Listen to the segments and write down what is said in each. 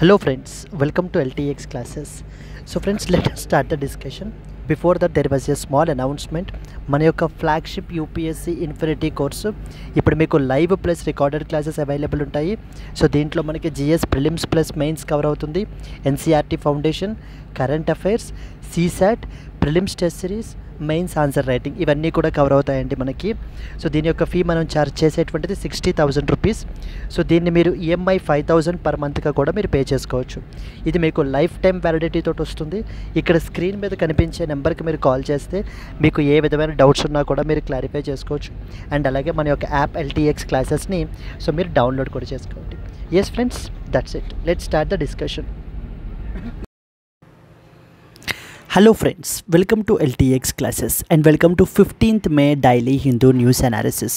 Hello friends, welcome to LTX classes. So friends, let us start the discussion. Before that there was a small announcement. మన యొక్క flagship UPSC infinity course ఇప్పుడు మీకు live plus recorded classes available ఉంటాయి. So దీంట్లో మనకి GS prelims plus mains cover అవుతుంది, NCERT foundation, current affairs, CSAT, prelims test series, mains answer writing ఇవన్నీ కూడా కవర్ అవుతాయండి మనకి. సో దీని యొక్క ఫీ మనం ఛార్జ్ చేసేటువంటిది 60,000 రూపీస్. సో దీన్ని మీరు ఈఎంఐ 5,000 పర్ మంత్గా కూడా మీరు పే చేసుకోవచ్చు. ఇది మీకు లైఫ్ టైం వ్యాలిడిటీ తోటి వస్తుంది. ఇక్కడ స్క్రీన్ మీద కనిపించే నెంబర్కి మీరు కాల్ చేస్తే మీకు ఏ విధమైన డౌట్స్ ఉన్నా కూడా మీరు క్లారిఫై చేసుకోవచ్చు. అండ్ అలాగే మన యొక్క యాప్ ఎల్టీఎక్స్ క్లాసెస్ని సో మీరు డౌన్లోడ్ కూడా చేసుకోండి. Yes friends, that's it. Let's start the discussion. Hello friends, welcome to LTX classes and welcome to 15th May daily Hindu news analysis.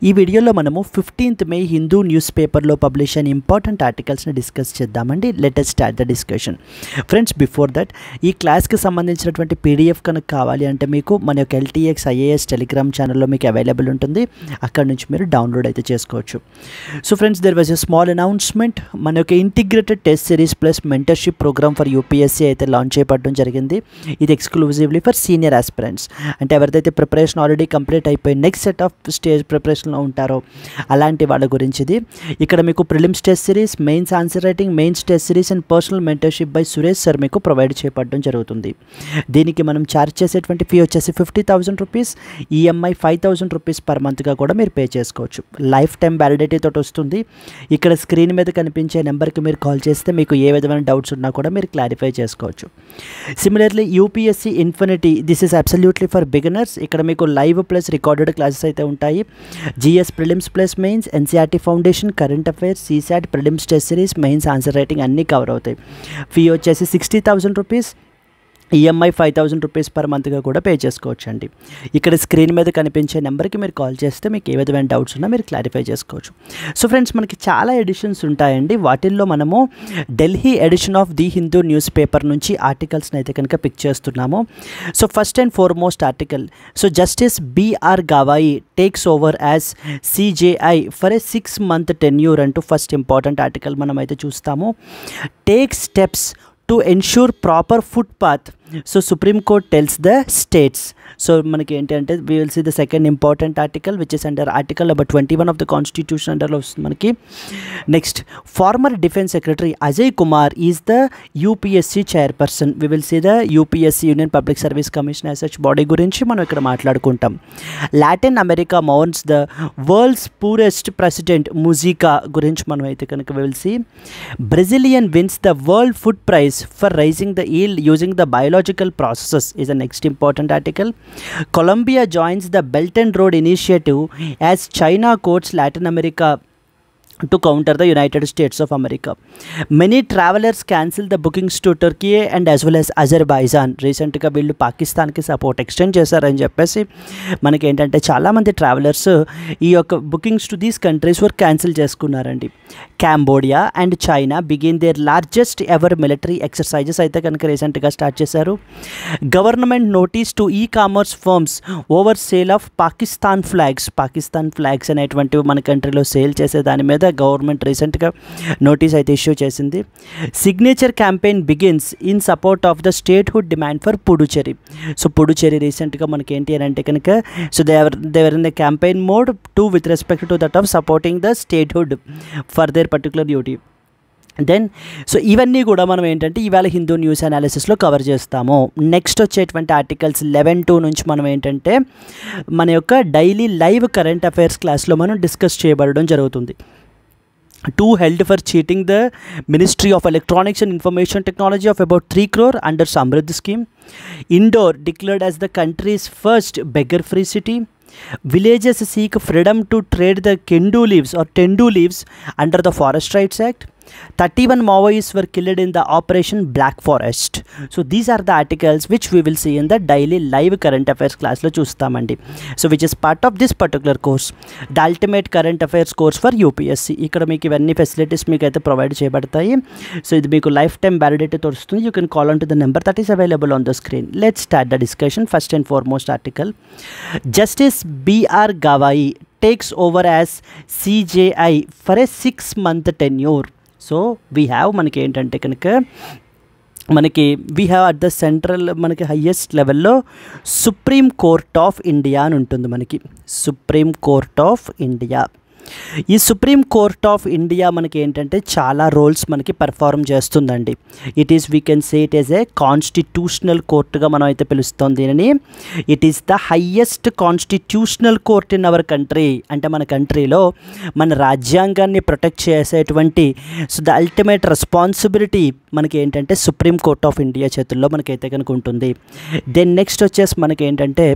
ఈ వీడియోలో మనము 15th మే హిందూ న్యూస్ పేపర్లో పబ్లిష్ అయిన ఇంపార్టెంట్ ఆర్టికల్స్ని డిస్కస్ చేద్దామండి. Let us start the discussion. Friends, before that ఈ క్లాస్కి సంబంధించినటువంటి PDF కనుక కావాలి అంటే మీకు మన యొక్క LTX IAS టెలిగ్రామ్ ఛానల్లో మీకు అవైలబుల్ ఉంటుంది. అక్కడ నుంచి మీరు డౌన్లోడ్ అయితే చేసుకోవచ్చు. So friends, there was a small announcement. మన యొక్క integrated test series plus mentorship program for UPSC అయితే లాంచ్ చేయబడడం జరిగింది. ఇది ఎక్స్క్లూజివ్లీ ఫర్ సీనియర్ ఆస్పిరెంట్స్, అంటే ఎవరిదైతే ప్రిపరేషన్ ఆల్రెడీ కంప్లీట్ అయిపోయి నెక్స్ట్ సెట్ ఆఫ్ స్టేజ్ ప్రిపరేషన్లో ఉంటారో అలాంటి వాళ్ళ గురించి ఇది. ఇక్కడ మీకు prelims test series, mains answer writing, mains test series and personal mentorship by Suresh sir మీకు ప్రొవైడ్ చేయబడడం జరుగుతుంది. దీనికి మనం ఛార్జ్ చేసేటువంటి ఫీ వచ్చేసి 50,000 రూపీస్, ఈఎంఐ 5,000 రూపీస్ పర్ మంత్గా కూడా మీరు పే చేసుకోవచ్చు. లైఫ్ టైం వ్యాలిడిటీ తోటి వస్తుంది. ఇక్కడ స్క్రీన్ మీద కనిపించే నెంబర్కి మీరు కాల్ చేస్తే మీకు ఏ విధమైన డౌట్స్ ఉన్నా కూడా మీరు క్లారిఫై చేసుకోవచ్చు. Similarly UPSC infinity, this is absolutely for beginners. ఇక్కడ మీకు లైవ్ ప్లస్ రికార్డెడ్ క్లాసెస్ అయితే ఉంటాయి. GS prelims plus mains, NCERT foundation, current affairs, CSAT, prelims test series, mains answer writing అన్నీ కవర్ అవుతాయి. ఫీ వచ్చేసి 60,000 రూపీస్, ఈఎంఐ 5,000 రూపీస్ పర్ మంత్గా కూడా pay చేసుకోవచ్చు అండి. ఇక్కడ స్క్రీన్ మీద కనిపించే నెంబర్కి మీరు కాల్ చేస్తే మీకు ఏ విధమైన డౌట్స్ ఉన్నా మీరు క్లారిఫై చేసుకోవచ్చు. సో ఫ్రెండ్స్, మనకి చాలా ఎడిషన్స్ ఉంటాయండి. వాటిల్లో మనము Delhi edition of the Hindu news paper నుంచి ఆర్టికల్స్ని అయితే కనుక పిక్ చేస్తున్నాము. So first and foremost article, so justice BR Gavai takes over as CJI for a 6-month tenure అంటూ ఫస్ట్ ఇంపార్టెంట్ ఆర్టికల్ మనం అయితే చూస్తాము. Take steps to ensure proper footpath. So Supreme Court tells the states. So మనకి ఏంటంటే we will see the second important article which is under article number 21 of the constitution under మనకి. Next, former defense secretary Ajay Kumar is the UPSC chairperson. We will see the UPSC Union Public Service Commission as such body గురించి మనం ఇక్కడ మాట్లాడుకుంటాం. Latin America mourns the world's poorest president Mujica గురించి మనం అయితే కనుక we will see. Brazilian wins the world food prize for raising the yield using the biological processes is the next important article. Colombia joins the Belt and Road Initiative as China courts Latin America to counter the United States of America. Many travelers cancel the bookings to Turkey and as well as Azerbaijan. రీసెంట్గా వీళ్ళు పాకిస్తాన్కి support extend చేశారని చెప్పేసి మనకి ఏంటంటే చాలామంది travellers ఈ యొక్క bookings to these countries were cancel చేసుకున్నారండి. Cambodia and China begin their largest ever military exercises అయితే కనుక రీసెంట్గా స్టార్ట్ చేశారు. Government notice to e-commerce firms over sale of Pakistan flags అనేటువంటివి మన కంట్రీలో సేల్ చేసే దాని మీద గవర్నమెంట్ రీసెంట్గా నోటీస్ అయితే ఇష్యూ చేసింది. Signature campaign begins in support of the statehood demand for Puducherry. So Puducherry రీసెంట్గా మనకి ఏంటి అని అంటే కనుక so they were in the campaign mode to with respect to that of supporting the statehood for their particular duty. Then so ఇవన్నీ కూడా మనం ఏంటంటే ఇవాళ హిందూ న్యూస్ అనాలిసిస్లో కవర్ చేస్తాము. నెక్స్ట్ వచ్చేటువంటి ఆర్టికల్స్ 11-2 నుంచి మనం ఏంటంటే మన యొక్క డైలీ లైవ్ కరెంట్ అఫైర్స్ క్లాస్లో మనం డిస్కస్ చేయబడడం జరుగుతుంది. 2 held for cheating the Ministry of Electronics and Information Technology of about 3 crore under Samriddhi scheme. Indore declared as the country's first beggar-free city. Villages seek freedom to trade the kendu leaves under the Forest Rights Act. 31 Maoists were killed in the Operation Black Forest. So these are the articles which we will see in the daily live current affairs class lo chustamandi. So which is part of this particular course, the ultimate current affairs course for UPSC. ikkada meeku ivanni facilities meeku aithe provide cheyabadtayi. So ఇది మీకు lifetime validity తోస్తుంది. You can call on to the number that is available on the screen. Let's start the discussion. First and foremost article, Justice BR Gawai takes over as CJI for a 6-month tenure. So we have మనకి ఏంటంటే కనుక మనకి we have at the central మనకి highest లెవెల్లో supreme court of India అని ఉంటుంది మనకి. Supreme court of India. ఈ సుప్రీం కోర్ట్ ఆఫ్ ఇండియా మనకి ఏంటంటే చాలా రోల్స్ మనకి పర్ఫార్మ్ చేస్తుందండి. It is we can say it is a constitutional కోర్టుగా మనం అయితే పిలుస్తాం దీనిని. It is the highest constitutional court in our country. అంటే మన కంట్రీలో మన రాజ్యాంగాన్ని ప్రొటెక్ట్ చేసేటువంటి సో ద అల్టిమేట్ రెస్పాన్సిబిలిటీ మనకి ఏంటంటే సుప్రీం కోర్ట్ ఆఫ్ ఇండియా చేతుల్లో మనకైతే కనుక ఉంటుంది. దెన్ నెక్స్ట్ వచ్చేసి మనకి ఏంటంటే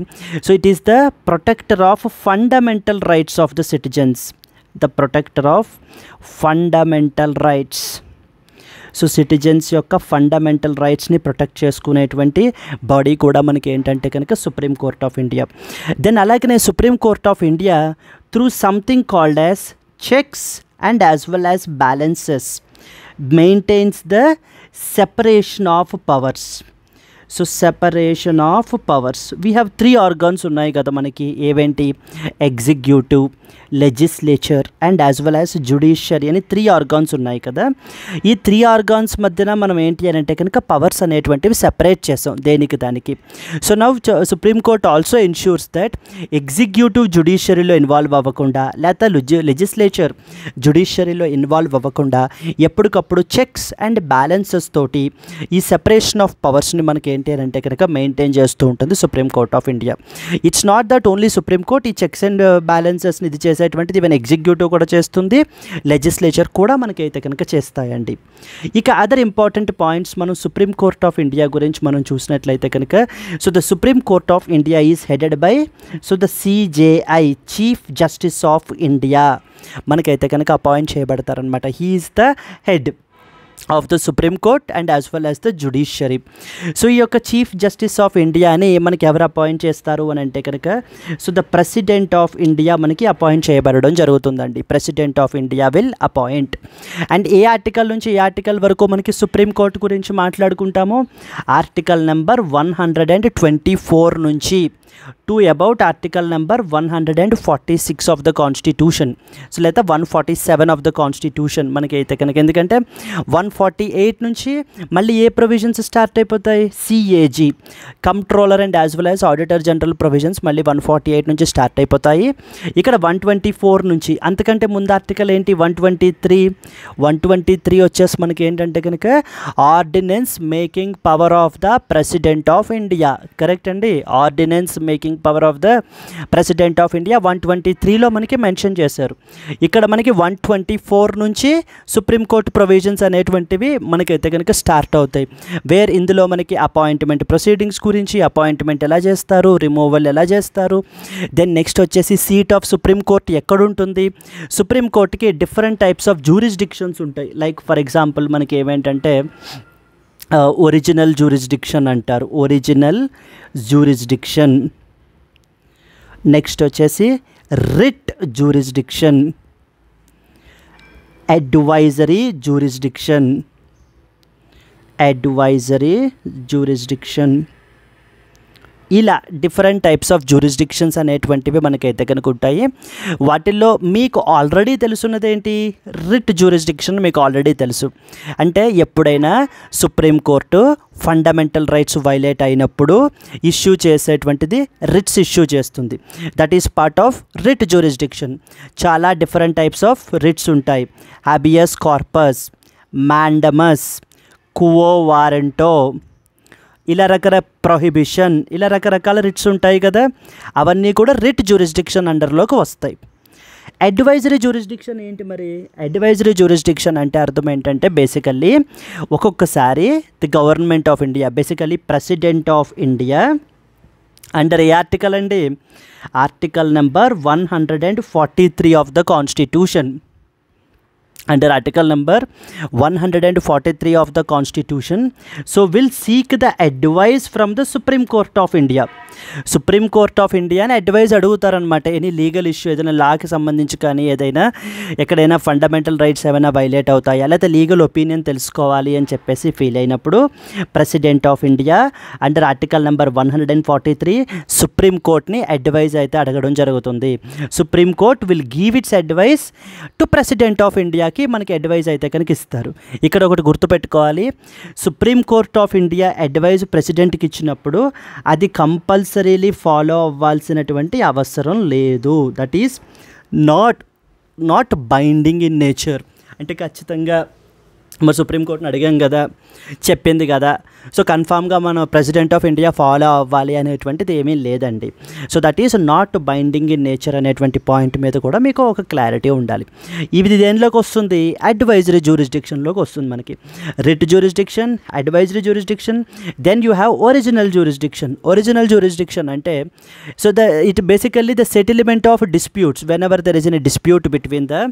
so it is the protector of fundamental rights of the citizens. The protector of fundamental rights. So citizens యొక్క ఫండమెంటల్ రైట్స్ని ప్రొటెక్ట్ చేసుకునేటువంటి బాడీ కూడా మనకి ఏంటంటే కనుక supreme court of India. Then అలాగనే supreme court of India through something called as checks and as well as balances maintains the separation of powers. So separation of powers. We have 3 organs ఉన్నాయి కదా మనకి. ఏవేంటి? Executive, legislature and as well as judiciary అని 3 organs ఉన్నాయి కదా. ఈ 3 organs మధ్యన మనం ఏంటి అని అంటే కనుక పవర్స్ అనేటువంటివి సెపరేట్ చేసాం దేనికి దానికి. So now supreme court also ensures that executive జ్యుడిషియరీలో ఇన్వాల్వ్ అవ్వకుండా, లేకపోతే లెజిస్లేచర్ జ్యుడిషియరీలో ఇన్వాల్వ్ అవ్వకుండా ఎప్పటికప్పుడు చెక్స్ అండ్ బ్యాలెన్సెస్ తోటి ఈ సెపరేషన్ ఆఫ్ పవర్స్ని మనకి ఏంటి అని అంటే కనుక మెయింటైన్ చేస్తూ ఉంటుంది supreme court of India. It's not that only supreme court ఈ చెక్స్ అండ్ బ్యాలెన్సెస్ని ఇది చేసేటువంటిది ఈవెన్ ఎగ్జిక్యూటివ్ కూడా చేస్తుంది, లెజిస్లేచర్ కూడా మనకైతే కనుక చేస్తాయండి. ఇక అదర్ ఇంపార్టెంట్ పాయింట్స్ మనం సుప్రీం కోర్ట్ ఆఫ్ ఇండియా గురించి మనం చూసినట్లయితే కనుక so the supreme court of India is headed by so the CJI, chief justice of India మనకైతే కనుక అపాయింట్ చేయబడతారనమాట. He is the head of the supreme court and as well as the judiciary. So ఈ యొక్క chief justice of ఇండియాని మనకి ఎవరు appoint చేస్తారు అని అంటే కనుక so the president of India మనకి అపాయింట్ చేయబడడం జరుగుతుందండి. President of India will appoint. And A article నుంచి ఏ ఆర్టికల్ వరకు మనకి సుప్రీం కోర్ట్ గురించి మాట్లాడుకుంటామో ఆర్టికల్ నెంబర్ 124 నుంచి to about article number 146 of the constitution. So లేదా 147 ఆఫ్ ద కాన్స్టిట్యూషన్ మనకి అయితే కనుక. ఎందుకంటే 148 నుంచి మళ్ళీ ఏ ప్రొవిజన్స్ స్టార్ట్ అయిపోతాయి? CAG, controller and as well as auditor general provisions మళ్ళీ 148 నుంచి స్టార్ట్ అయిపోతాయి. ఇక్కడ 124 నుంచి, అంతకంటే ముందు ఆర్టికల్ ఏంటి? 123 వచ్చేసి మనకి ఏంటంటే కనుక ordinance making power of the president of India. Correct అండి, ordinance making power of the president of India 123లో మనకి మెన్షన్ చేశారు. ఇక్కడ మనకి 124 నుంచి సుప్రీంకోర్టు ప్రొవిజన్స్ అనేటువంటివి మనకైతే కనుక స్టార్ట్ అవుతాయి. వేర్ ఇందులో మనకి అపాయింట్మెంట్ ప్రొసీడింగ్స్ గురించి, అపాయింట్మెంట్ ఎలా చేస్తారు, రిమూవల్ ఎలా చేస్తారు, దెన్ నెక్స్ట్ వచ్చేసి సీట్ ఆఫ్ సుప్రీంకోర్టు ఎక్కడుంటుంది, సుప్రీంకోర్టుకి డిఫరెంట్ టైప్స్ ఆఫ్ జ్యూరిస్డిక్షన్స్ ఉంటాయి. లైక్ ఫర్ ఎగ్జాంపుల్ మనకి ఏమేంటంటే ఒరిజినల్ జ్యూరిస్డిక్షన్ అంటారు, ఒరిజినల్ జ్యూరిస్డిక్షన్. నెక్స్ట్ వచ్చేసి writ jurisdiction, advisory jurisdiction, advisory jurisdiction. ఇలా డిఫరెంట్ టైప్స్ ఆఫ్ జ్యూరిస్డిక్షన్స్ అనేటువంటివి మనకైతే కనుక ఉంటాయి. వాటిల్లో మీకు ఆల్రెడీ తెలుసున్నది ఏంటి? రిట్ జ్యూరిస్డిక్షన్ మీకు ఆల్రెడీ తెలుసు. అంటే ఎప్పుడైనా సుప్రీంకోర్టు ఫండమెంటల్ రైట్స్ వైలేట్ అయినప్పుడు ఇష్యూ చేసేటువంటిది రిట్స్ ఇష్యూ చేస్తుంది. That is part of writ jurisdiction. చాలా డిఫరెంట్ టైప్స్ ఆఫ్ రిట్స్ ఉంటాయి. హాబియస్ కార్పస్, మాండమస్, క్వో వారెంటో, ఇలా ప్రొహిబిషన్, ఇలా రకరకాల రిట్స్ ఉంటాయి కదా, అవన్నీ కూడా రిట్ జ్యూరిస్డిక్షన్ అండర్లోకి వస్తాయి. అడ్వైజరీ జ్యూరిస్డిక్షన్ ఏంటి మరి? అడ్వైజరీ జ్యూరిస్డిక్షన్ అంటే అర్థం ఏంటంటే బేసికల్లీ ఒక్కొక్కసారి the government of India, basically president of India under A article అండి? Article number 143 of the constitution. Under article number 143 of the constitution, so will seek the advice from the Supreme Court of India. Supreme court of India అని advise అడుగుతారనమాట. Any legal issue, ఏదైనా లాకి సంబంధించి కానీ, ఏదైనా ఎక్కడైనా fundamental rights ఏమైనా violate అవుతాయా, లేకపోతే legal opinion తెలుసుకోవాలి అని చెప్పేసి ఫీల్ అయినప్పుడు president of India under article number 143 supreme కోర్ట్ని అడ్వైజ్ అయితే అడగడం జరుగుతుంది. Supreme court will give its advice to president of India. ఇండియాకి మనకి అడ్వైజ్ అయితే కనుక ఇస్తారు. ఇక్కడ ఒకటి గుర్తుపెట్టుకోవాలి, supreme court of India advise ప్రెసిడెంట్కి ఇచ్చినప్పుడు అది కంపల్సరీలీ ఫాలో అవ్వాల్సినటువంటి అవసరం లేదు. That is not binding in nature. అంటే ఖచ్చితంగా మరి సుప్రీంకోర్టుని అడిగాం కదా, చెప్పింది కదా, సో కన్ఫామ్గా మనం ప్రెసిడెంట్ ఆఫ్ ఇండియా ఫాలో అవ్వాలి అనేటువంటిది ఏమీ లేదండి. So that is not binding in nature అనేటువంటి పాయింట్ మీద కూడా మీకు ఒక క్లారిటీ ఉండాలి. ఇది దేనిలోకి వస్తుంది? అడ్వైజరీ జ్యూరిస్డిక్షన్లోకి వస్తుంది మనకి. Writ jurisdiction, advisory jurisdiction, then you have original jurisdiction. Original jurisdiction అంటే so it basically the settlement of disputes whenever there is an dispute between the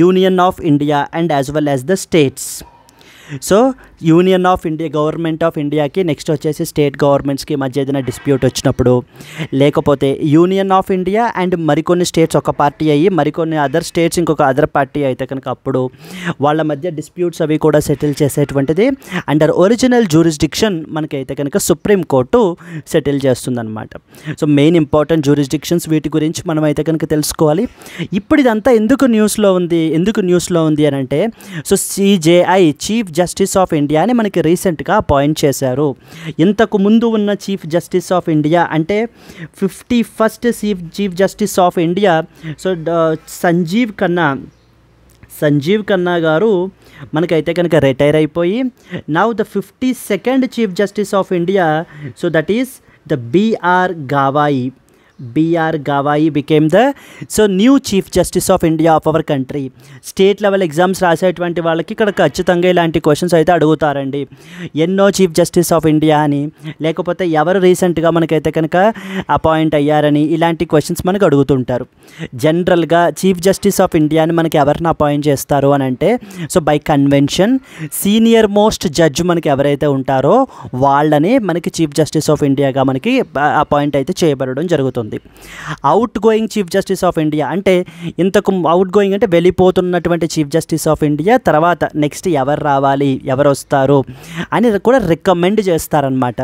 union of India and as well as the states. So union of India, government of ఇండియాకి next వచ్చేసి state గవర్నమెంట్స్కి మధ్య ఏదైనా dispute వచ్చినప్పుడు, లేకపోతే union of India and మరికొన్ని states ఒక party అయ్యి మరికొన్ని అదర్ స్టేట్స్ ఇంకొక అదర్ పార్టీ అయితే కనుక అప్పుడు వాళ్ళ మధ్య డిస్ప్యూట్స్ అవి కూడా సెటిల్ చేసేటువంటిది అండర్ ఒరిజినల్ జ్యూరిస్డిక్షన్ మనకైతే కనుక సుప్రీం కోర్టు సెటిల్ చేస్తుందన్నమాట. సో మెయిన్ ఇంపార్టెంట్ జ్యూరిస్డిక్షన్స్ వీటి గురించి మనం అయితే కనుక తెలుసుకోవాలి. ఇప్పుడు ఇదంతా ఎందుకు న్యూస్లో ఉంది అని అంటే, so CJI chief justice of India అని మనకి రీసెంట్గా అపాయింట్ చేశారు. ఇంతకు ముందు ఉన్న చీఫ్ జస్టిస్ ఆఫ్ ఇండియా అంటే 51st Chief justice of India, so Sanjiv Khanna garu మనకైతే కనుక రిటైర్ అయిపోయి, now the 52nd Chief justice of India, so that is the B.R. Gawai became the new chief justice of India of our country. State level exams రాసేటువంటి వాళ్ళకి ఇక్కడ ఖచ్చితంగా ఇలాంటి questions అయితే అడుగుతారండి. ఎన్నో చీఫ్ జస్టిస్ ఆఫ్ ఇండియా అని, లేకపోతే ఎవరు రీసెంట్గా మనకైతే కనుక అపాయింట్ అయ్యారని, ఇలాంటి క్వశ్చన్స్ మనకు అడుగుతుంటారు. జనరల్గా చీఫ్ జస్టిస్ ఆఫ్ ఇండియాని మనకి ఎవరిని అపాయింట్ చేస్తారు అని అంటే, so by convention senior most judge మనకి ఎవరైతే ఉంటారో వాళ్ళని మనకి చీఫ్ జస్టిస్ ఆఫ్ ఇండియాగా మనకి అపాయింట్ అయితే చేయబడడం జరుగుతుంది. Outgoing chief justice of India అంటే ఇంతకు అవుట్ గోయింగ్ అంటే వెళ్ళిపోతున్నటువంటి చీఫ్ జస్టిస్ ఆఫ్ ఇండియా తర్వాత నెక్స్ట్ ఎవరు రావాలి, ఎవరు వస్తారు అని కూడా రికమెండ్ చేస్తారనమాట.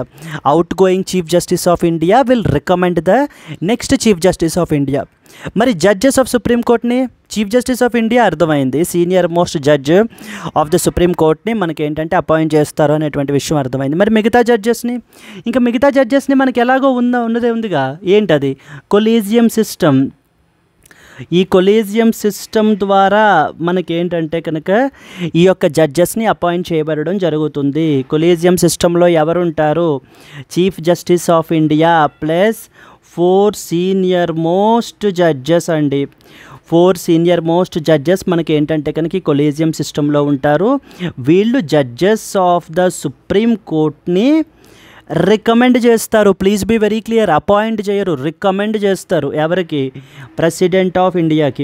Outgoing chief justice of India will recommend the next chief justice of India. మరి జడ్జెస్ ఆఫ్ సుప్రీం కోర్ట్ని చీఫ్ జస్టిస్ ఆఫ్ ఇండియా అర్థమైంది, senior most judge of the supreme కోర్ట్ని మనకి ఏంటంటే అపాయింట్ చేస్తారు అనేటువంటి విషయం అర్థమైంది. మరి మిగతా జడ్జెస్ని మనకి ఎలాగో ఉన్నదే ఉందిగా, ఏంటది? Collegium system. ఈ కొలీజియం సిస్టమ్ ద్వారా మనకేంటంటే కనుక ఈ యొక్క జడ్జెస్ని అపాయింట్ చేయబడడం జరుగుతుంది. కొలీజియం సిస్టంలో ఎవరుంటారు? Chief justice of India plus 4 senior most judges అండి. 4 సీనియర్ మోస్ట్ జడ్జెస్ మనకి ఏంటంటే కనుక ఈ కొలీజియం సిస్టంలో ఉంటారు. వీళ్ళు జడ్జెస్ ఆఫ్ ద సుప్రీం కోర్ట్ని రికమెండ్ చేస్తారు. Please be very clear, appoint చేయరు, రికమెండ్ చేస్తారు. ఎవరికి? ప్రెసిడెంట్ ఆఫ్ ఇండియాకి.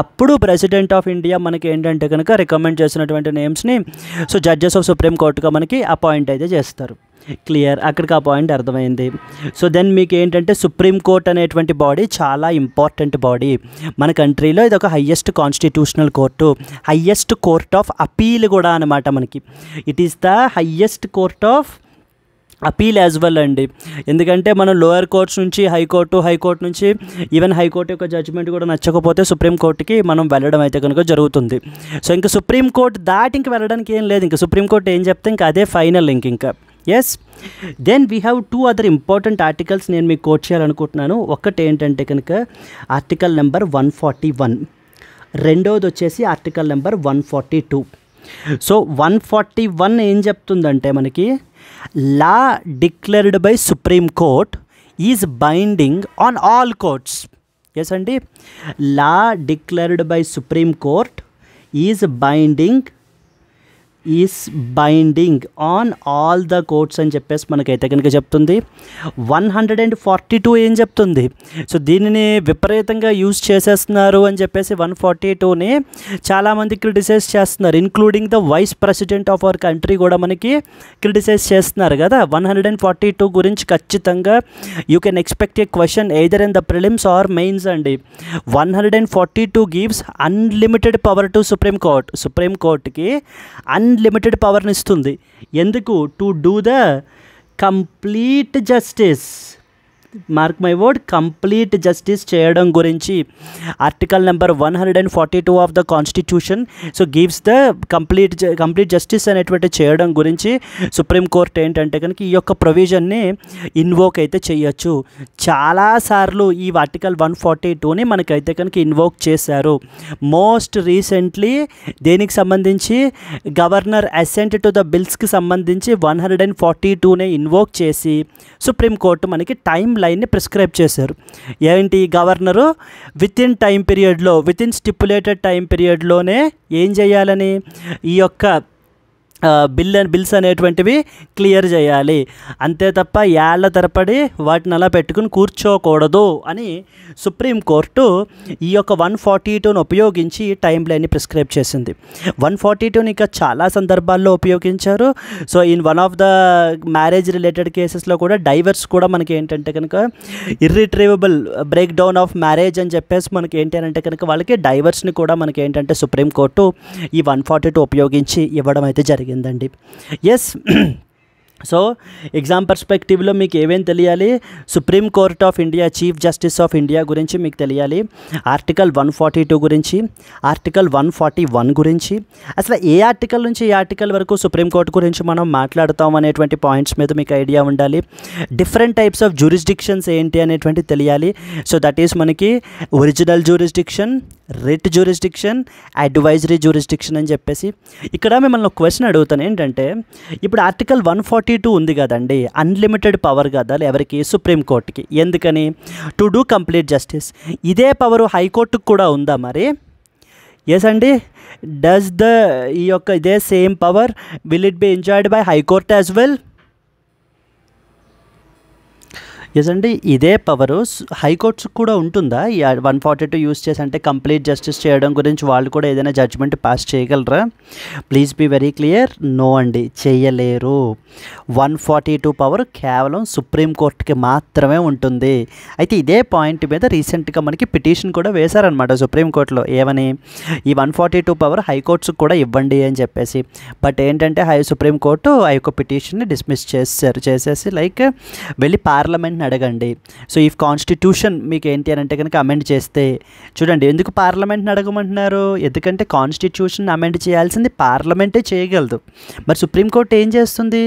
అప్పుడు ప్రెసిడెంట్ ఆఫ్ ఇండియా మనకి ఏంటంటే కనుక రికమెండ్ చేసినటువంటి నేమ్స్ని సో జడ్జెస్ ఆఫ్ సుప్రీం కోర్టుగా మనకి అపాయింట్ అయితే చేస్తారు. క్లియర్, అక్కడికి ఆ పాయింట్ అర్థమైంది. సో దెన్ మీకు ఏంటంటే సుప్రీం కోర్ట్ అనేటువంటి బాడీ చాలా ఇంపార్టెంట్ బాడీ మన కంట్రీలో. ఇది ఒక highest constitutional court, highest court of appeal కూడా అనమాట మనకి. It is the highest court of appeal as well అండి. ఎందుకంటే మనం లోయర్ కోర్ట్స్ నుంచి హైకోర్టు నుంచి ఈవెన్ హైకోర్టు యొక్క జడ్జిమెంట్ కూడా నచ్చకపోతే సుప్రీంకోర్టుకి మనం వెళ్ళడం అయితే కనుక జరుగుతుంది. సో ఇంకా సుప్రీంకోర్టు దాటి ఇంక వెళ్ళడానికి ఏం లేదు. ఇంకా సుప్రీంకోర్టు ఏం చెప్తే ఇంకా అదే ఫైనల్. ఇంకా yes, then we have 2 other important articles నేను మీకు కోట్ చేయాలనుకుంటున్నాను. ఒకటి ఏంటంటే కనుక ఆర్టికల్ నెంబర్ 141, రెండవది వచ్చేసి ఆర్టికల్ నెంబర్ 142. సో 141 ఏం చెప్తుందంటే మనకి law declared by supreme court is binding on all courts. Yes అండి, law declared by supreme court is binding on all the courts అని చెప్పేసి మనకైతే కనుక చెప్తుంది. 142 ఏం చెప్తుంది? సో దీనిని విపరీతంగా యూజ్ చేసేస్తున్నారు అని చెప్పేసి 142ని చాలామంది క్రిటిసైజ్ చేస్తున్నారు, including the vice president of our country కూడా మనకి క్రిటిసైజ్ చేస్తున్నారు కదా. 142 గురించి ఖచ్చితంగా you can expect a question either in the prelims or mains అండి. 142 gives unlimited power to supreme కోర్ట్కి అన్లిమిటెడ్ పవర్ని ఇస్తుంది. ఎందుకు? To do the complete justice. Mark my word, complete justice చేయడం గురించి article number 142 of the constitution so gives the complete justice అనేటువంటి చేయడం గురించి సుప్రీంకోర్టు ఏంటంటే కనుక ఈ యొక్క ప్రొవిజన్ని ఇన్వోక్ అయితే చేయొచ్చు. చాలాసార్లు ఈ ఆర్టికల్ 142ని మనకైతే కనుక ఇన్వోక్ చేశారు. మోస్ట్ రీసెంట్లీ దేనికి సంబంధించి గవర్నర్ అసెంట్ టు ద బిల్స్కి సంబంధించి 142నే ఇన్వోక్ చేసి సుప్రీంకోర్టు మనకి టైం లైన్ని ప్రిస్క్రైబ్ చేశారు. ఏంటి, గవర్నరు వితిన్ స్టిపులేటెడ్ టైం పీరియడ్లోనే ఏం చేయాలని ఈ యొక్క బిల్స్ అనేటువంటివి క్లియర్ చేయాలి, అంతే తప్ప ఏళ్ల తరపడి వాటిని అలా పెట్టుకుని కూర్చోకూడదు అని సుప్రీంకోర్టు ఈ యొక్క 142ను ఉపయోగించి టైం లైన్ని ప్రిస్క్రైబ్ చేసింది. 142ని ఇంకా చాలా సందర్భాల్లో ఉపయోగించారు. So in one of the marriage related కేసెస్లో కూడా డైవర్స్ కూడా మనకి ఏంటంటే కనుక ఇర్రిట్రీవబుల్ బ్రేక్ డౌన్ ఆఫ్ మ్యారేజ్ అని చెప్పేసి మనకి ఏంటి అంటే కనుక వాళ్ళకి డైవర్స్ని కూడా మనకి ఏంటంటే సుప్రీంకోర్టు ఈ 142 ఉపయోగించి ఇవ్వడం అయితే జరిగిందండి. ఎస్, సో ఎగ్జామ్ పర్స్పెక్టివ్లో మీకు ఏమేం తెలియాలి, supreme court of India chief justice of India గురించి మీకు తెలియాలి, ఆర్టికల్ 142 గురించి, ఆర్టికల్ 141 గురించి, అసలు ఏ ఆర్టికల్ నుంచి ఏ ఆర్టికల్ వరకు సుప్రీంకోర్టు గురించి మనం మాట్లాడుతాం అనేటువంటి పాయింట్స్ మీద మీకు ఐడియా ఉండాలి. డిఫరెంట్ టైప్స్ ఆఫ్ జ్యూరిస్డిక్షన్స్ ఏంటి అనేటువంటి తెలియాలి. సో దట్ ఈస్ మనకి original jurisdiction, writ jurisdiction, advisory jurisdiction అని చెప్పేసి. ఇక్కడ మిమ్మల్ని ఒక క్వశ్చన్ అడుగుతాను ఏంటంటే, ఇప్పుడు ఆర్టికల్ 142 ఉంది కదండి, అన్లిమిటెడ్ పవర్ కదా ఎవరికి, సుప్రీంకోర్టుకి. ఎందుకని, టు డూ కంప్లీట్ జస్టిస్. ఇదే పవర్ హైకోర్టుకు కూడా ఉందా మరి? ఎస్ అండి, డస్ ఈ యొక్క ఇదే same power will it be enjoyed by high court as well? Yes అండి, ఇదే పవరు హైకోర్ట్స్కి కూడా ఉంటుందా? ఈ 142 యూస్ చేసి అంటే కంప్లీట్ జస్టిస్ చేయడం గురించి వాళ్ళు కూడా ఏదైనా జడ్జ్మెంట్ పాస్ చేయగలరా? Please be very clear, no అండి, చేయలేరు. 142 పవర్ కేవలం సుప్రీంకోర్టుకి మాత్రమే ఉంటుంది. అయితే ఇదే పాయింట్ మీద రీసెంట్గా మనకి పిటిషన్ కూడా వేశారనమాట సుప్రీంకోర్టులో. ఏమని, ఈ 142 పవర్ హైకోర్ట్స్కి కూడా ఇవ్వండి అని చెప్పేసి. బట్ ఏంటంటే సుప్రీంకోర్టు ఆ యొక్క పిటిషన్ని డిస్మిస్ చేసేసి లైక్ వెళ్ళి పార్లమెంట్ని అడగండి. సో ఈ కాన్స్టిట్యూషన్ మీకు ఏంటి అని అంటే కనుక అమెండ్ చేస్తే, చూడండి ఎందుకు పార్లమెంట్ని అడగమంటున్నారు, ఎందుకంటే కాన్స్టిట్యూషన్ అమెండ్ చేయాల్సింది పార్లమెంటే చేయగలదు. మరి సుప్రీంకోర్టు ఏం చేస్తుంది,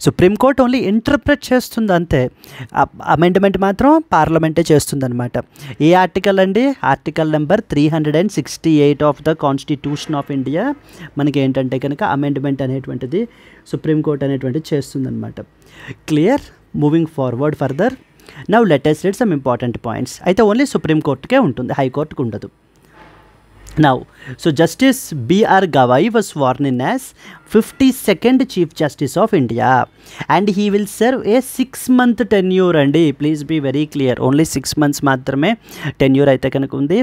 సుప్రీంకోర్టు ఓన్లీ ఇంటర్ప్రెట్ చేస్తుంది అంతే, అమెండ్మెంట్ మాత్రం పార్లమెంటే చేస్తుంది అనమాట. ఏ ఆర్టికల్ అండి, article number 368 of the constitution of India మనకి ఏంటంటే కనుక అమెండ్మెంట్ అనేటువంటిది సుప్రీంకోర్టు అనేటువంటిది చేస్తుందన్నమాట. Clear? Moving forward further, now let us read some important points. అయితే ఓన్లీ సుప్రీంకోర్టుకే ఉంటుంది, హైకోర్టుకు ఉండదు. Now, so Justice B.R. Gavai was sworn in as 52nd Chief Justice of India and he will serve a 6-month tenure అండి. Please be very clear, only 6 months మాత్రమే tenure అయితే కనుక ఉంది.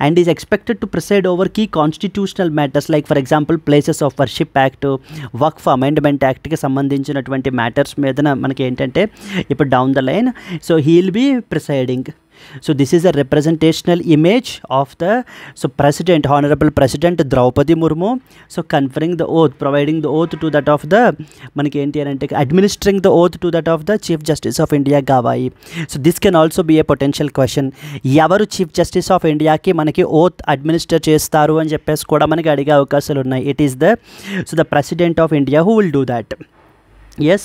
And is expected to preside over key constitutional matters like for example places of worship act, Waqf amendment యాక్ట్కి సంబంధించినటువంటి matters మీద మనకి ఏంటంటే ఇప్పుడు down the line so he will be presiding. So this is a representational image of the President, Honorable President Draupadi Murmu, so conferring the oath, providing the oath to that of the manaki enti ante administering the oath to that of the Chief Justice of India Gavai. So this can also be a potential question. Evaru Chief Justice of India ki manaki oath administer chestaru ani cheppesi kuda manaki adige avakasalu unnai. It is the President of India who will do that. Yes,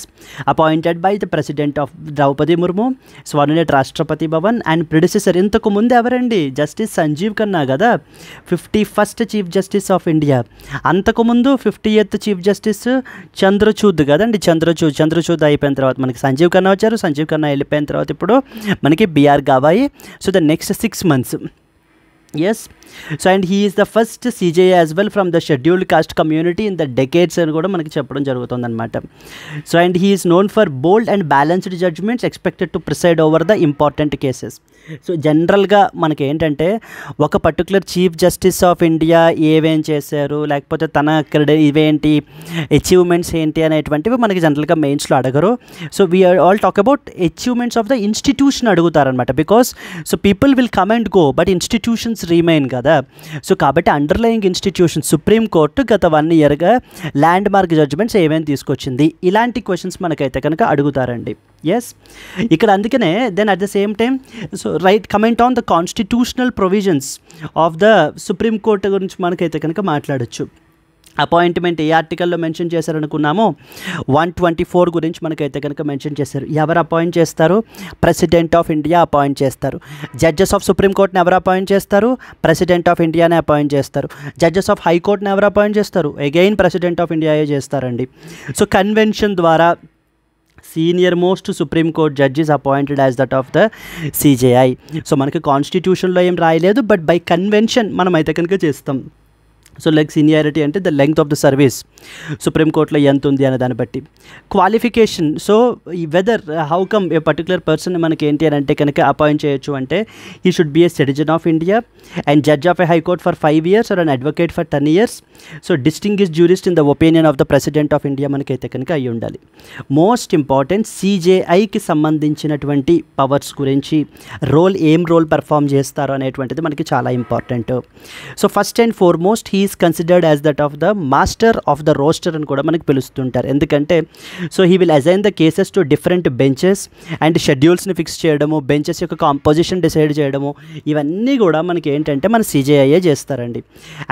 appointed by the President of Draupadi Murmu, sworn in at Rashtrapati Bhavan and predecessor ఇంతకు ముందు ఎవరండి, justice Sanjeev Khanna కదా 51st Chief justice of India. అంతకుముందు 50th chief justice Chandrachud కదండి. చంద్రచూడ్ అయిపోయిన తర్వాత మనకి సంజీవ్ ఖన్నా వచ్చారు. సంజీవ్ ఖన్నా వెళ్ళిపోయిన తర్వాత ఇప్పుడు మనకి BR Gavai. So the next 6 months. Yes, so and he is the first CJA as well from the scheduled caste community in the decades అని కూడా మనకి చెప్పడం జరుగుతుంది అనమాట. So and he is known for bold and balanced judgments expected to preside over the important cases. So జనరల్గా మనకి ఏంటంటే ఒక particular chief justice of India ఏవేం చేశారు, లేకపోతే తన ఇవేంటి అచీవ్మెంట్స్ ఏంటి అనేటువంటివి మనకి జనరల్గా మెయిన్స్లో అడగరు. So we all talk about achievements of the institution అడుగుతారనమాట. Because so people will come and go but institutions remain కదా. సో కాబట్టి అండర్లయింగ్ ఇన్స్టిట్యూషన్ సుప్రీంకోర్టు గత 1 yearగా ల్యాండ్ మార్క్ జడ్జ్మెంట్స్ ఏమేమి తీసుకొచ్చింది, ఇలాంటి క్వశ్చన్స్ మనకైతే కనుక అడుగుతారండి. ఎస్, ఇక్కడ అందుకనే then at the same time so right comment on the constitutional provisions of the Supreme Court గురించి మనకైతే కనుక మాట్లాడచ్చు. అపాయింట్మెంట్ ఏ ఆర్టికల్లో మెన్షన్ చేశారనుకున్నామో 124 గురించి మనకైతే కనుక మెన్షన్ చేశారు. ఎవరు అపాయింట్ చేస్తారు? ప్రెసిడెంట్ ఆఫ్ ఇండియా అపాయింట్ చేస్తారు. జడ్జెస్ ఆఫ్ సుప్రీం కోర్ట్ని ఎవరు అపాయింట్ చేస్తారు? ప్రెసిడెంట్ ఆఫ్ ఇండియానే అపాయింట్ చేస్తారు. జడ్జెస్ ఆఫ్ హైకోర్ట్ని ఎవరు అపాయింట్ చేస్తారు? అగైన్ ప్రెసిడెంట్ ఆఫ్ ఇండియాయే చేస్తారండి. సో కన్వెన్షన్ ద్వారా senior most supreme court judge is appointed as that of the CJI. So మనకి కాన్స్టిట్యూషన్లో ఏం రాయలేదు, బట్ బై కన్వెన్షన్ మనం అయితే కనుక చేస్తాం. సో లైక్ సీనియారిటీ అంటే the length of the service సుప్రీంకోర్టులో ఎంత ఉంది అనే దాన్ని బట్టి. క్వాలిఫికేషన్, సో ఈ whether how come a particular person మనకి ఏంటి అని అంటే కనుక అపాయింట్ చేయొచ్చు అంటే he should be a citizen of India and judge of a high court for 5 years or an advocate for 10 years. So distinguished jurist in the opinion of the president of India మనకైతే కనుక అయ్యి ఉండాలి. Most important సిజేఐకి సంబంధించినటువంటి powers గురించి ఏం role perform చేస్తారు అనేటువంటిది మనకి చాలా important. So first and foremost he is considered as that of the master of the roster అని కూడా మనకి పిలుస్తుంటారు. ఎందుకంటే so he will assign the cases to different benches and షెడ్యూల్స్ని ఫిక్స్ చేయడము, బెంచెస్ యొక్క కాంపోజిషన్ డిసైడ్ చేయడము, ఇవన్నీ కూడా మనకి ఏంటంటే మన సిజేఐఏ చేస్తారండి.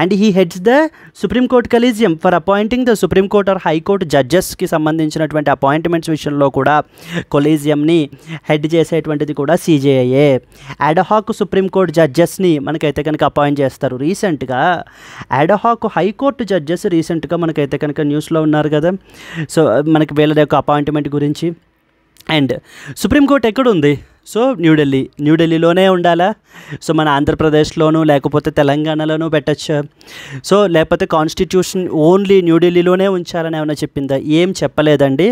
And he heads the supreme court collegium for appointing the supreme court or high court జడ్జెస్కి సంబంధించినటువంటి అపాయింట్మెంట్స్ విషయంలో కూడా కొలీజియంని హెడ్ చేసేటువంటిది కూడా సిజేఐఏ. అడ్హాక్ సుప్రీం కోర్ట్ జడ్జెస్ని మనకైతే కనుక అపాయింట్ చేస్తారు. రీసెంట్గా అడ్హాక్ హైకోర్టు జడ్జెస్ రీసెంట్గా మనకైతే కనుక న్యూస్లో ఉన్నారు కదా. సో మనకి వీళ్ళ యొక్క అపాయింట్మెంట్ గురించి. అండ్ సుప్రీంకోర్టు ఎక్కడుంది? సో న్యూఢిల్లీలోనే ఉండాలా? సో మన ఆంధ్రప్రదేశ్లోనూ లేకపోతే తెలంగాణలోనూ పెట్టచ్చా? సో లేకపోతే కాన్స్టిట్యూషన్ ఓన్లీ న్యూఢిల్లీలోనే ఉంచాలని ఏమైనా చెప్పిందా? ఏం చెప్పలేదండి.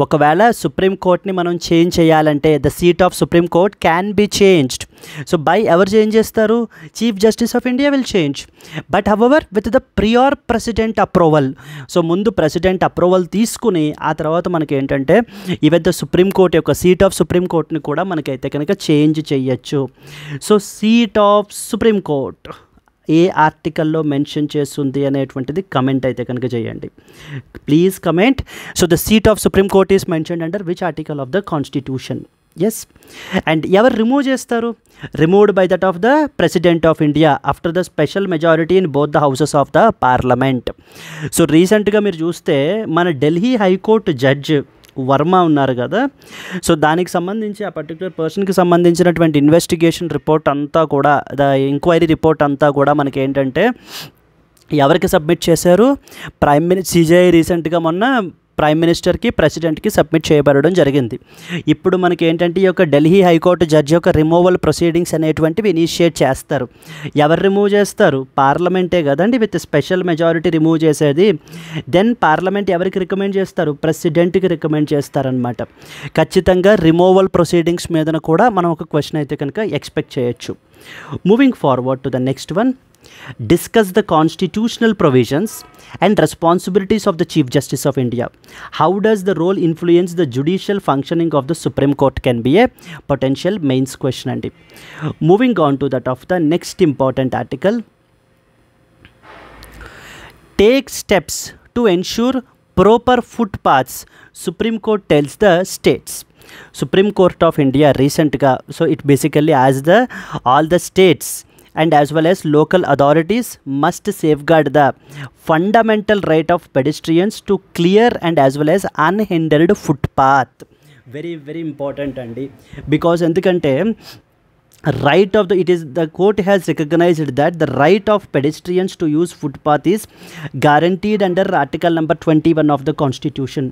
ఒకవేళ సుప్రీంకోర్ట్ని మనం చేంజ్ చేయాలంటే the seat of supreme court can be changed. So by ఎవరు చేంజ్ చేస్తారు? Chief justice of India will change, but however with the prior president approval. సో ముందు ప్రెసిడెంట్ అప్రూవల్ తీసుకుని ఆ తర్వాత మనకి ఏంటంటే ఈవెన్ ద సుప్రీంకోర్ట్ యొక్క సీట్ ఆఫ్ సుప్రీంకోర్ట్ని కూడా మనకి అయితే కనుక చేంజ్ చేయొచ్చు. So seat of supreme court ఏ ఆర్టికల్లో మెన్షన్ చేస్తుంది అనేటువంటిది కమెంట్ అయితే కనుక చేయండి, please comment. So the seat of supreme Court is mentioned under which article of the constitution? Yes. And ఎవరు రిమూవ్ చేస్తారు? Removed by that of the president of India after the special majority in both the houses of the parliament. So రీసెంట్గా మీరు చూస్తే మన Delhi high court judge Varma ఉన్నారు కదా. So దానికి సంబంధించి ఆ పర్టికులర్ పర్సన్కి సంబంధించినటువంటి ఇన్వెస్టిగేషన్ రిపోర్ట్ అంతా కూడా, ద ఎంక్వైరీ రిపోర్ట్ అంతా కూడా మనకి ఏంటంటే ఎవరికి సబ్మిట్ చేశారు? సిజేఐ రీసెంట్గా మొన్న ప్రైమ్ మినిస్టర్కి, ప్రెసిడెంట్కి సబ్మిట్ చేయబడడం జరిగింది. ఇప్పుడు మనకి ఏంటంటే ఈ యొక్క ఢిల్లీ హైకోర్టు జడ్జి యొక్క రిమూవల్ ప్రొసీడింగ్స్ అనేటువంటివి ఇనిషియేట్ చేస్తారు. ఎవరు రిమూవ్ చేస్తారు? పార్లమెంటే కదండి విత్ స్పెషల్ మెజారిటీ రిమూవ్ చేసేది. దెన్ పార్లమెంట్ ఎవరికి రికమెండ్ చేస్తారు? ప్రెసిడెంట్కి రికమెండ్ చేస్తారనమాట. ఖచ్చితంగా రిమూవల్ ప్రొసీడింగ్స్ మీదన కూడా మనం ఒక క్వశ్చన్ అయితే కనుక ఎక్స్పెక్ట్ చేయొచ్చు. Moving forward to the next one. Discuss the constitutional provisions and responsibilities of the Chief Justice of India. How does the role influence the judicial functioning of the Supreme Court? Can be a potential mains question. And moving on to that of the next important article. Take steps to ensure proper footpaths, Supreme Court tells the states. Supreme Court of India recently, so it basically as all the states and as well as local authorities must safeguard the fundamental right of pedestrians to clear and as well as unhindered footpath. Very very important andi, because endukante right of the court has recognized that the right of pedestrians to use footpath is guaranteed under article number 21 of the constitution.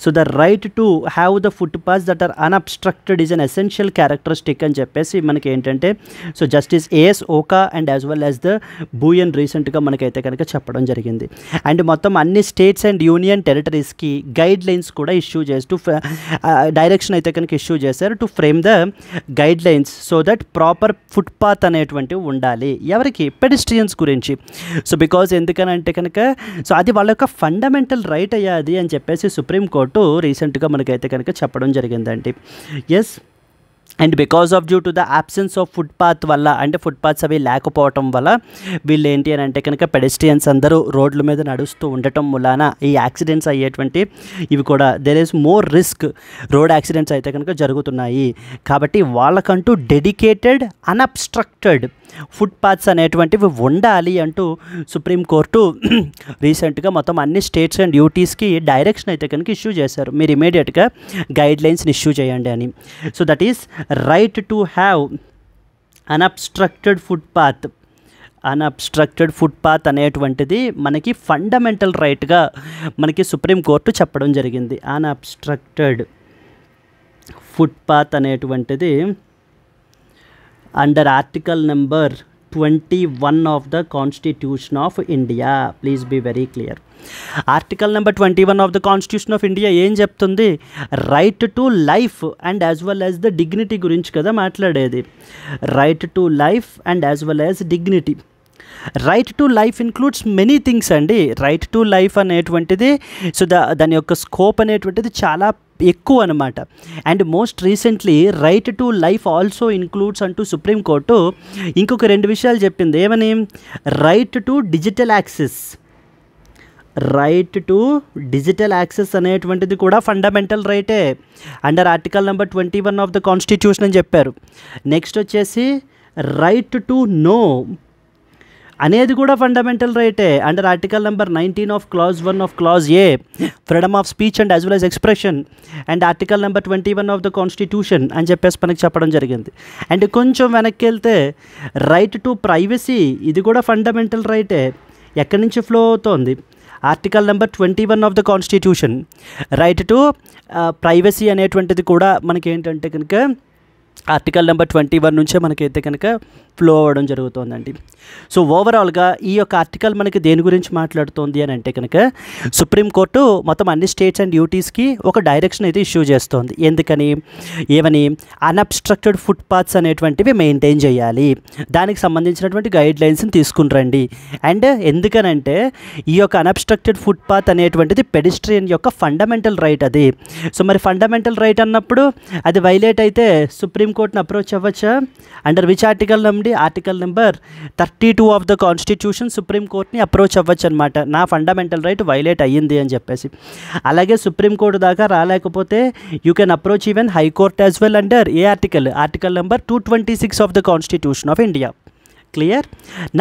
So the right to have the footpaths that are unobstructed is an essential characteristic అని చెప్పేసి మనకి ఏంటంటే so justice A S Oka and as well as the Bhuyan రీసెంట్గా మనకైతే కనుక చెప్పడం జరిగింది. And మొత్తం అన్ని స్టేట్స్ అండ్ యూనియన్ టెరిటరీస్కి గైడ్ లైన్స్ కూడా ఇష్యూ చేస్తూ డైరెక్షన్ అయితే కనుక ఇష్యూ చేశారు to frame the guidelines so that proper footpath అనేటువంటివి ఉండాలి. ఎవరికి? పెడిస్ట్రియన్స్ గురించి. సో బికాజ్ ఎందుకనంటే కనుక సో అది వాళ్ళ యొక్క ఫండమెంటల్ రైట్ అయ్యాది అని చెప్పేసి సుప్రీంకోర్టు రీసెంట్గా మనకైతే కనుక చెప్పడం జరిగిందండి. Yes. And because of due to the absence of footpath వల్ల, అంటే ఫుట్పాత్స్ అవి లేకపోవటం వల్ల వీళ్ళు ఏంటి అని అంటే కనుక పెడెస్ట్రియన్స్ అందరూ రోడ్ల మీద నడుస్తూ ఉండటం మూలాన ఈ యాక్సిడెంట్స్ అయ్యేటువంటి ఇవి కూడా there is more risk, road accidents అయితే కనుక జరుగుతున్నాయి. కాబట్టి వాళ్ళకంటూ డెడికేటెడ్ అన్అబ్స్ట్రక్టెడ్ ఫుట్పాత్స్ అనేటువంటివి ఉండాలి అంటూ సుప్రీంకోర్టు రీసెంట్గా మొత్తం అన్ని స్టేట్స్ అండ్ యూటీస్కి డైరెక్షన్ అయితే కనుక ఇష్యూ చేశారు. మీరు ఇమీడియట్గా గైడ్ లైన్స్ని ఇష్యూ చేయండి అని. So that is right to have unobstructed footpath. Unobstructed footpath అనేటువంటిది మనకి ఫండమెంటల్ రైట్గా మనకి సుప్రీంకోర్టు చెప్పడం జరిగింది. అన్అబ్స్ట్రక్టెడ్ ఫుట్పాత్ అనేటువంటిది under article number 21 of the Constitution of India. Please be very clear. Article number 21 of the constitution of India ఏం చెప్తుంది? Right to life and as well as the dignity గురించి కదా మాట్లాడేది. Right to life and as well as dignity. Right to life includes many things అండి. Right to life అనేటువంటిది so దాని యొక్క scope అనేటువంటిది చాలా ఎక్కువ అనమాట. And most recently right to life also includes అంటూ సుప్రీంకోర్టు ఇంకొక 2 విషయాలు చెప్పింది. ఏమని? Right to digital access. Right to digital access అనేటువంటిది కూడా ఫండమెంటల్ రైటే under article number 21 of the constitution అని చెప్పారు. నెక్స్ట్ వచ్చేసి రైట్ టు నో అనేది కూడా ఫండమెంటల్ రైటే under article number 19 of clause 1 of clause A, freedom of speech and as well as expression, and article number 21 of the constitution అని చెప్పేసి మనకి చెప్పడం జరిగింది. అండ్ కొంచెం వెనక్కి వెళ్తే రైట్ టు ప్రైవసీ, ఇది కూడా ఫండమెంటల్ రైటే. ఎక్కడి నుంచి ఫ్లో అవుతోంది? Article number 21 of the constitution. Right to privacy అనేటువంటిది కూడా మనకి ఏంటంటే కనుక ఆర్టికల్ నెంబర్ 21 నుంచే మనకైతే కనుక ఫ్లో అవ్వడం జరుగుతుందండి. సో ఓవరాల్గా ఈ యొక్క ఆర్టికల్ మనకి దేని గురించి మాట్లాడుతోంది అని అంటే కనుక సుప్రీంకోర్టు మొత్తం అన్ని స్టేట్స్ అండ్ యూటీస్కి ఒక డైరెక్షన్ అయితే ఇష్యూ చేస్తోంది. ఎందుకని? ఏమని? అన్అబ్స్ట్రక్టెడ్ ఫుట్పాత్స్ అనేటువంటివి మెయింటైన్ చేయాలి, దానికి సంబంధించినటువంటి గైడ్ లైన్స్ని తీసుకుని రండి. అండ్ ఎందుకనంటే ఈ యొక్క అన్అబ్స్ట్రక్టెడ్ ఫుట్పాత్ అనేటువంటిది పెడిస్ట్రియన్ యొక్క ఫండమెంటల్ రైట్ అది. సో మరి ఫండమెంటల్ రైట్ అన్నప్పుడు అది వైలేట్ అయితే సుప్రీంకోర్టుని అప్రోచ్ అవ్వచ్చా? అండర్ విచ్ ఆర్టికల్ నుండి? Article number 32 of the constitution సుప్రీంకోర్టుని అప్రోచ్ అవ్వచ్చు అనమాట, నా ఫండమెంటల్ రైట్ వైలేట్ అయ్యింది అని చెప్పేసి. అలాగే సుప్రీంకోర్టు దాకా రాలేకపోతే you can approach even high court as well under A article? Article number 226 of the constitution of India. Clear?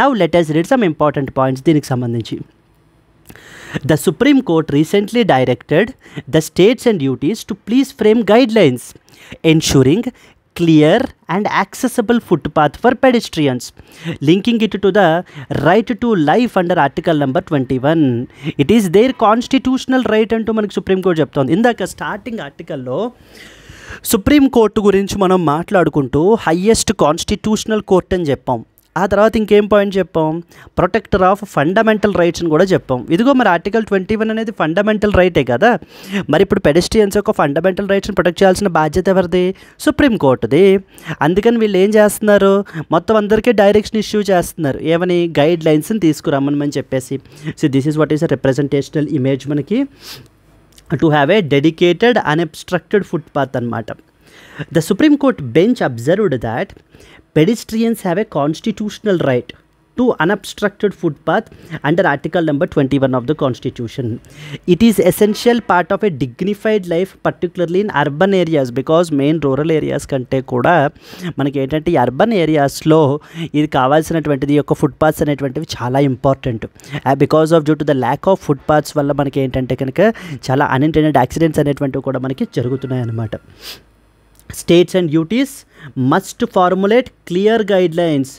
Now let us read some important points దీనికి సంబంధించి. The Supreme Court recently directed the states and UTs to please frame guidelines ensuring clear and accessible footpath for pedestrians, linking it to the right to life under article number 21. It is their constitutional right అంటూ మనకి supreme court చెప్తోంది. ఇందాక starting ఆర్టికల్లో supreme court గురించి మనం మాట్లాడుకుంటూ highest constitutional court అని చెప్పాం. ఆ తర్వాత ఇంకేం పాయింట్ చెప్పాం? ప్రొటెక్టర్ ఆఫ్ ఫండమెంటల్ రైట్స్ని కూడా చెప్పాం. ఇదిగో మరి ఆర్టికల్ 21 అనేది ఫండమెంటల్ రైటే కదా. మరి ఇప్పుడు పెడెస్ట్రియన్స్ యొక్క ఫండమెంటల్ రైట్స్ని ప్రొటెక్ట్ చేయాల్సిన బాధ్యత ఎవరిది? సుప్రీంకోర్టుది. అందుకని వీళ్ళు ఏం చేస్తున్నారు? మొత్తం అందరికీ డైరెక్షన్ ఇష్యూ చేస్తున్నారు. ఏమని? గైడ్ లైన్స్ని తీసుకురమ్మని చెప్పేసి. So this is what is a representational image మనకి to have a dedicated unobstructed footpath అనమాట. The Supreme Court bench observed that pedestrians have a constitutional right to unobstructed footpath under article number 21 of the constitution. It is essential part of a dignified life, particularly in urban areas, because main rural areas కంటే కూడా మనకి ఏంటంటే ఈ urban ఏరియాస్లో ఇది కావాల్సినటువంటిది యొక్క footpaths అనేటువంటివి చాలా important. Because of due to the lack of footpaths వల్ల మనకి ఏంటంటే కనుక చాలా అన్ఇంటెండెడ్ యాక్సిడెంట్స్ అనేటువంటివి కూడా మనకి జరుగుతున్నాయి అన్నమాట. States and UTs must formulate clear guidelines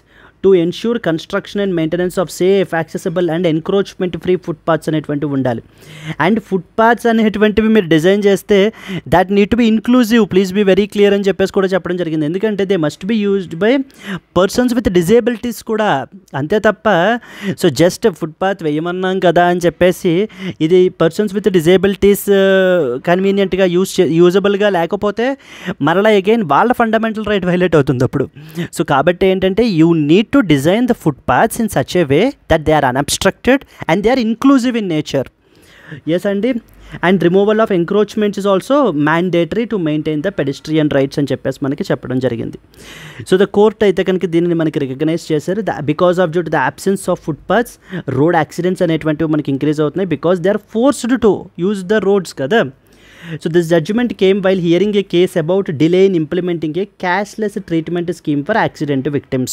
to ensure construction and maintenance of safe, accessible and encroachment free footpaths అనేటువంటివి ఉండాలి. అండ్ ఫుట్పాత్స్ అనేటువంటివి మీరు డిజైన్ చేస్తే that need to be inclusive, please be very clear అని చెప్పేసి కూడా చెప్పడం జరిగింది. ఎందుకంటే they must be used by persons with disabilities కూడా. అంతే తప్ప సో జస్ట్ ఫుట్పాత్ వేయమన్నాం కదా అని చెప్పేసి ఇది పర్సన్స్ విత్ డిజేబిలిటీస్ కన్వీనియంట్గా యూజబుల్గా లేకపోతే మరలా అగైన్ వాళ్ళ ఫండమెంటల్ రైట్ వైలేట్ అవుతుంది అప్పుడు. సో కాబట్టి ఏంటంటే you need to design the footpaths in such a way that they are unobstructed and they are inclusive in nature. Yes అండి. And removal of encroachments is also mandatory to maintain the pedestrian rights అని చెప్పేసి మనకి చెప్పడం జరిగింది. So the court అయితే కనుక దీనిని మనకి రికగ్నైజ్ చేశారు. Because of due to the absence of footpaths road accidents అనేటువంటివి మనకి ఇంక్రీజ్ అవుతున్నాయి because they are forced to use the roads కదా. So this judgment came while hearing a case about delay in implementing a cashless treatment scheme for accident victims.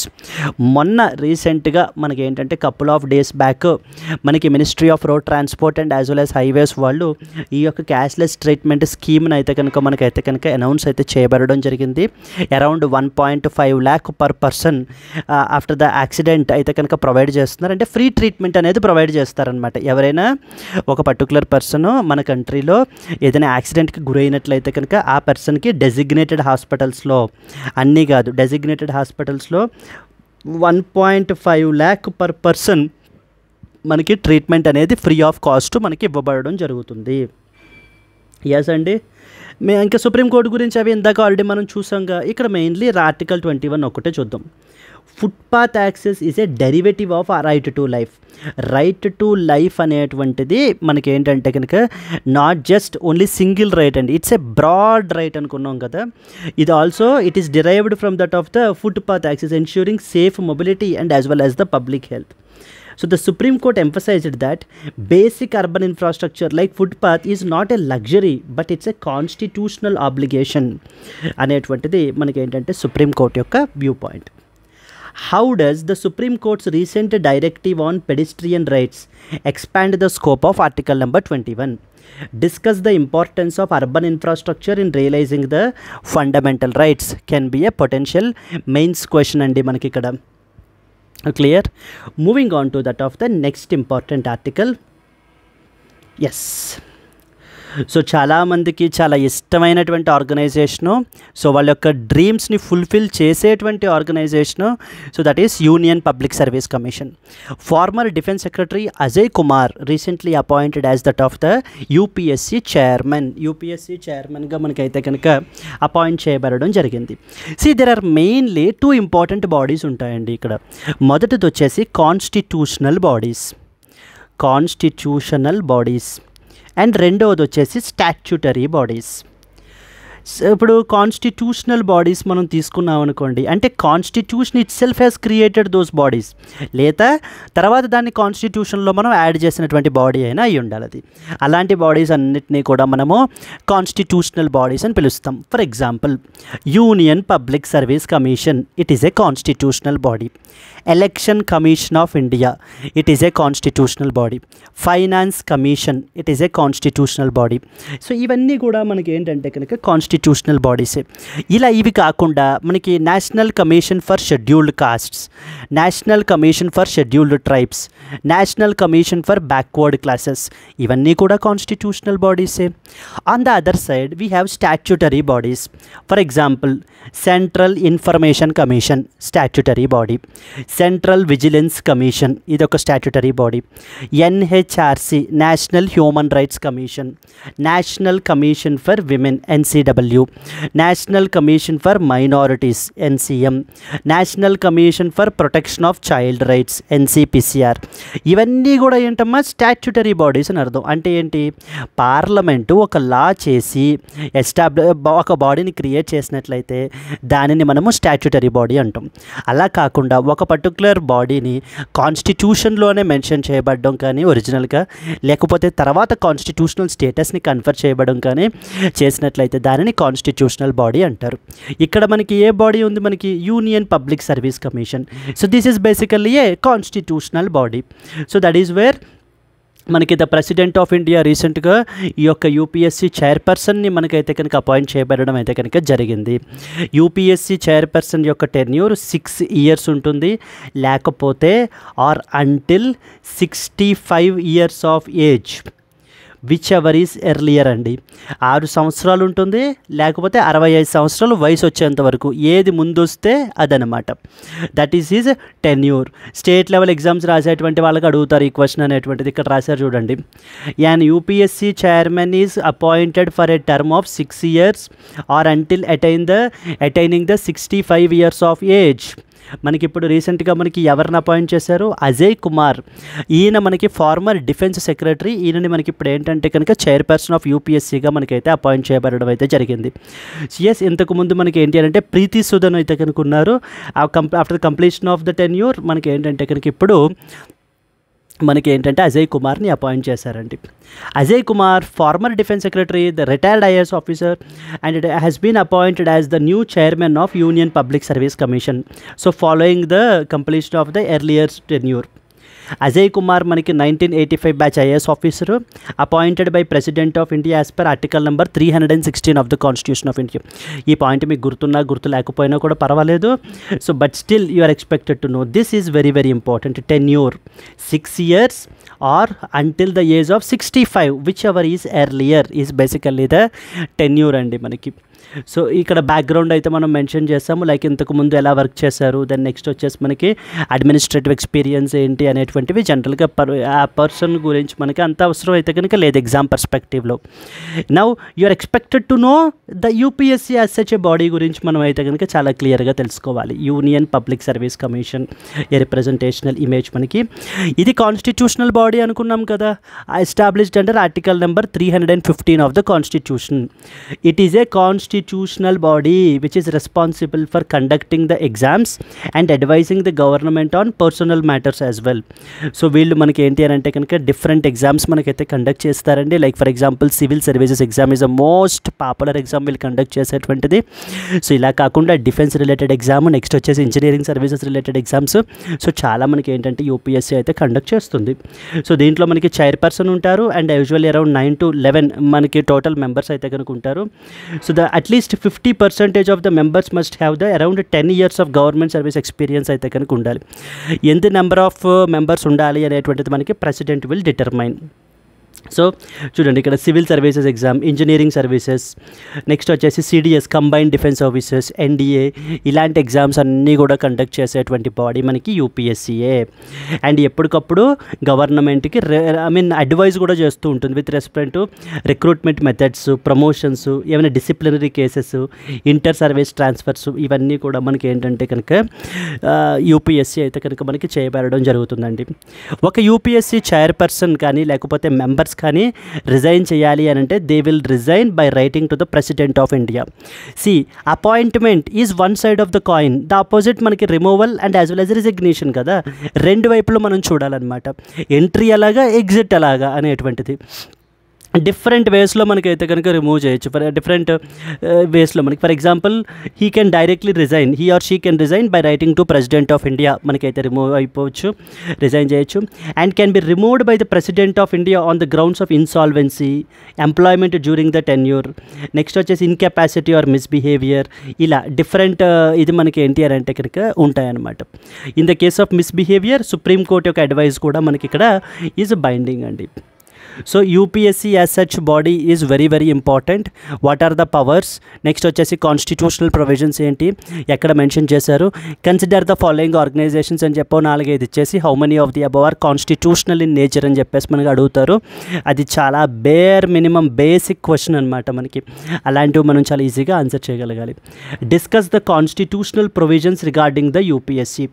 మొన్న రీసెంట్గా మనకి ఏంటంటే couple of days back మనకి ministry of road transport and as well as highways వాళ్ళు ఈ యొక్క cashless treatment స్కీమ్ని అయితే కనుక అనౌన్స్ అయితే చేయబడడం జరిగింది. Around 1.5 lakh per person after the accident అయితే కనుక ప్రొవైడ్ చేస్తున్నారు. అంటే ఫ్రీ ట్రీట్మెంట్ అనేది ప్రొవైడ్ చేస్తారనమాట. ఎవరైనా ఒక పర్టికులర్ పర్సన్ మన కంట్రీలో ఏదైనా యాక్సిడెంట్కి గురైనట్లయితే కనుక ఆ పర్సన్కి డెసిగ్నేటెడ్ హాస్పిటల్స్లో, అన్నీ కాదు డెసిగ్నేటెడ్ హాస్పిటల్స్లో 1.5 lakh per person మనకి ట్రీట్మెంట్ అనేది ఫ్రీ ఆఫ్ కాస్ట్ మనకి ఇవ్వబడడం జరుగుతుంది. ఎస్ అండి. ఇంకా సుప్రీంకోర్టు గురించి అవి ఇందాక ఆల్రెడీ మనం చూసాంగా. ఇక్కడ మెయిన్లీ ఆర్టికల్ 21 ఒకటే చూద్దాం. Footpath access is a derivative of right to life. Right to life అనేటువంటిది మనకి ఏంటంటే కనుక not just only single right అండి, ఇట్స్ ఏ బ్రాడ్ రైట్ అనుకున్నాం కదా. ఇది also it is derived from that of the footpath access ensuring safe mobility and as well as the public health. So the Supreme Court emphasized that basic urban infrastructure like footpath is not a luxury but it's a constitutional obligation అనేటువంటిది మనకి ఏంటంటే supreme court యొక్క view point. How does the Supreme Court's recent directive on pedestrian rights expand the scope of article number 21? Discuss the importance of urban infrastructure in realizing the fundamental rights can be a potential mains question andi manaki ikkada. Clear? Moving on to that of the next important article. Yes. So చాలామందికి చాలా ఇష్టమైనటువంటి organisation, so వాళ్ళ యొక్క డ్రీమ్స్ని fulfil చేసేటువంటి organisation, so that is Union public service Commission. Former defence secretary Ajay Kumar recently appointed as that of the UPSC chairman. UPSC చైర్మన్గా మనకైతే కనుక అపాయింట్ చేయబడడం జరిగింది. See there are mainly 2 important bodies ఉంటాయండి ఇక్కడ. మొదటిది వచ్చేసి కాన్స్టిట్యూషనల్ బాడీస్ అండ్ రెండవది వచ్చేసి స్టాట్యూటరీ బాడీస్. ఇప్పుడు కాన్స్టిట్యూషనల్ బాడీస్ మనం తీసుకున్నాం అనుకోండి, అంటే constitution it self has created those bodies, లేదా తర్వాత దాన్ని కాన్స్టిట్యూషన్లో మనం యాడ్ చేసినటువంటి బాడీ అయినా అయి ఉండాలి అది. అలాంటి బాడీస్ అన్నిటినీ కూడా మనము కాన్స్టిట్యూషనల్ బాడీస్ అని పిలుస్తాం. For example union public service commission, it is a constitutional body. Election commission of India, it is a constitutional body. Finance commission, it is a constitutional body. So ఇవన్నీ కూడా మనకి ఏంటంటే కనుక కాన్స్టిట్యూషనల్ బాడీసే. ఇలా ఇవి కాకుండా మనకి national commission for scheduled castes, national commission for scheduled tribes, national commission for backward classes, ఇవన్నీ కూడా కాన్స్టిట్యూషనల్ బాడీసే. On the other side we have statutory bodies. For example central information commission, statutory body. Central vigilance commission, ఇది ఒక statutory body. NHRC, national human rights commission. National commission for women, NCW. National commission for minorities, NCM. National commission for protection of child rights, NCPCR. ఇవన్నీ కూడా ఏంటమ్మా statutory bodies అని అర్థం. అంటే ఏంటి, parliament ఒక లా చేసి ఒక బాడీని క్రియేట్ చేసినట్లయితే దానిని మనము స్టాట్యూటరీ బాడీ అంటాం. అలా కాకుండా ఒక పర్టికులర్ బాడీని కాన్స్టిట్యూషన్లోనే మెన్షన్ చేయబడడం కానీ ఒరిజినల్గా, లేకపోతే తర్వాత కాన్స్టిట్యూషనల్ స్టేటస్ని కన్ఫర్ చేయబడడం కానీ చేసినట్లయితే దానిని కాన్స్టిట్యూషనల్ బాడీ అంటారు. ఇక్కడ మనకి ఏ బాడీ ఉంది, మనకి union public service Commission. So this is basically a constitutional body. So that is where మనకి ద ప్రెసిడెంట్ ఆఫ్ ఇండియా రీసెంట్గా ఈ యొక్క యూపీఎస్సీ చైర్పర్సన్ని మనకైతే కనుక అపాయింట్ చేయబడడం అయితే కనుక జరిగింది. యూపీఎస్సీ చైర్పర్సన్ యొక్క టెన్యూర్ 6 years ఉంటుంది, లేకపోతే or until 65 years of age, which ever is earlier అండి. 6 సంవత్సరాలు ఉంటుంది, లేకపోతే 65 సంవత్సరాలు వయసు వచ్చేంత వరకు, ఏది ముందు వస్తే అదనమాట. That is is tenure. State level exams రాసేటువంటి వాళ్ళకి అడుగుతారు ఈ క్వశ్చన్ అనేటువంటిది. ఇక్కడ రాశారు చూడండి. An UPSC chairman is appointed for a term of 6 years or until attaining the 65 years of age మనకి ఇప్పుడు రీసెంట్గా మనకి ఎవరిని అపాయింట్ చేశారు, అజయ్ కుమార్. ఈయన మనకి ఫార్మర్ డిఫెన్స్ సెక్రటరీ. ఈయనని మనకి ఇప్పుడు ఏంటంటే కనుక చైర్పర్సన్ ఆఫ్ యూపీఎస్సీగా మనకైతే అపాయింట్ చేయబడడం అయితే జరిగింది. ఎస్, ఇంతకుముందు మనకి ఏంటి అంటే ప్రీతి సుదన్ అయితే కనుక ఉన్నారు. After completion of the tenure మనకి ఏంటంటే కనుక ఇప్పుడు మనకి ఏంటంటే అజయ్ కుమార్ని అపాయింట్ చేశారండి. Ajay Kumar, former defence secretary, the retired IAS officer, and it has been appointed as the new chairman of Union public service Commission. So following the completion of the earlier tenure. Ajay Kumar మనకి 1985 batch IAS officer, appointed by president of India as per article number 316 of the constitution of India. ఈ point మీకు గుర్తున్నా గుర్తు లేకపోయినా కూడా పర్వాలేదు. So but still you are expected to know this is very very important. Tenure 6 years or until the age of 65, which ever is earlier is basically the tenure అండి మనకి. So ఇక్కడ బ్యాక్గ్రౌండ్ అయితే మనం మెన్షన్ చేస్తాము, like ఇంతకుముందు ఎలా work చేశారు, then next వచ్చేసి మనకి అడ్మినిస్ట్రేటివ్ ఎక్స్పీరియన్స్ ఏంటి అనేటువంటివి జనరల్గా ఆ పర్సన్ గురించి మనకి అంత అవసరం అయితే కనుక లేదు ఎగ్జామ్ పర్స్పెక్టివ్లో. Now you are expected to know the UPSC as such a body గురించి మనం అయితే కనుక చాలా క్లియర్గా తెలుసుకోవాలి. Union public service commission, a representational image మనకి. ఇది కాన్స్టిట్యూషనల్ బాడీ అనుకున్నాం కదా, established under article number 315 of the constitution. It is a constitutional body which is responsible for conducting the exams and advising the government on personal matters as well. So వీళ్ళు మనకి ఏంటి అని అంటే కనుక different exams మనకైతే conduct చేస్తారండి. Like for example civil services exam is the most popular exam వీళ్ళు conduct చేసేటువంటిది. సో ఇలా కాకుండా డిఫెన్స్ రిలేటెడ్ ఎగ్జామ్, నెక్స్ట్ వచ్చేసి engineering services related exams, so చాలా మనకి ఏంటంటే యూపీఎస్సీ అయితే కండక్ట్ చేస్తుంది. సో దీంట్లో మనకి చైర్పర్సన్ ఉంటారు అండ్ యూజువల్లీ అరౌండ్ 9 to 11 మనకి టోటల్ మెంబర్స్ అయితే కనుక ఉంటారు. So the at least 50% of the members must have the around 10 years of government service experience అయితే కనుక ఉండాలి. ఎంత నెంబర్ ఆఫ్ మెంబర్స్ ఉండాలి అనేటువంటిది మనకి ప్రెసిడెంట్ విల్ డిటర్మైన్. సో చూడండి ఇక్కడ civil services exam, engineering services, next వచ్చేసి CDS combined defence services, NDA, ఇలాంటి ఎగ్జామ్స్ అన్నీ కూడా కండక్ట్ చేసేటువంటి బాడీ మనకి యూపీఎస్సీఏ. అండ్ ఎప్పటికప్పుడు గవర్నమెంట్కి అడ్వైజ్ కూడా చేస్తూ ఉంటుంది with respect to recruitment methods, promotions, ఏమైనా disciplinary cases, inter service transfers, ఇవన్నీ కూడా మనకి ఏంటంటే కనుక యూపీఎస్సీ అయితే కనుక మనకి చేయబడడం జరుగుతుందండి. ఒక యూపీఎస్సీ చైర్పర్సన్ కానీ లేకపోతే మెంబర్స్ కానీ రిజైన్ చేయాలి అని అంటే they will resign by writing to the president of India. See appointment is one side of the coin, the opposite మనకి removal and as well as resignation కదా, రెండు వైపులో మనం చూడాలన్నమాట. ఎంట్రీ అలాగా, ఎగ్జిట్ అలాగా అనేటువంటిది డిఫరెంట్ వేస్లో మనకైతే కనుక రిమూవ్ చేయొచ్చు. ఫర్ డిఫరెంట్ వేస్లో మనకి for example he can directly resign, he or she can resign by writing to president of India, మనకైతే రిమూవ్ అయిపోవచ్చు, రిజైన్ చేయొచ్చు. And can be removed by the president of India on the grounds of insolvency, employment during the tenure, next వచ్చేసి incapacity are misbehaviour, ఇలా different ఇది మనకి ఏంటి అని అంటే కనుక ఉంటాయన్నమాట. In the case of misbehaviour supreme court యొక్క అడ్వైస్ కూడా మనకి ఇక్కడ ఈజ్ బైండింగ్ అండి. So UPSC as such body is very very important. What are the powers, next వచ్చేసి కాన్స్టిట్యూషనల్ ప్రొవిజన్స్ ఏంటి ఎక్కడ మెన్షన్ చేశారు, కన్సిడర్ ద ఫాలోయింగ్ ఆర్గనైజేషన్స్ అని చెప్పి 4-5 ఇచ్చేసి how many of the above are constitutional in nature అని చెప్పేసి మనకి అడుగుతారు. అది చాలా బేర్ మినిమం బేసిక్ క్వశ్చన్ అనమాట మనకి, అలాంటివి మనం చాలా ఈజీగా ఆన్సర్ చేయగలగాలి. Discuss the constitutional provisions regarding the UPSC,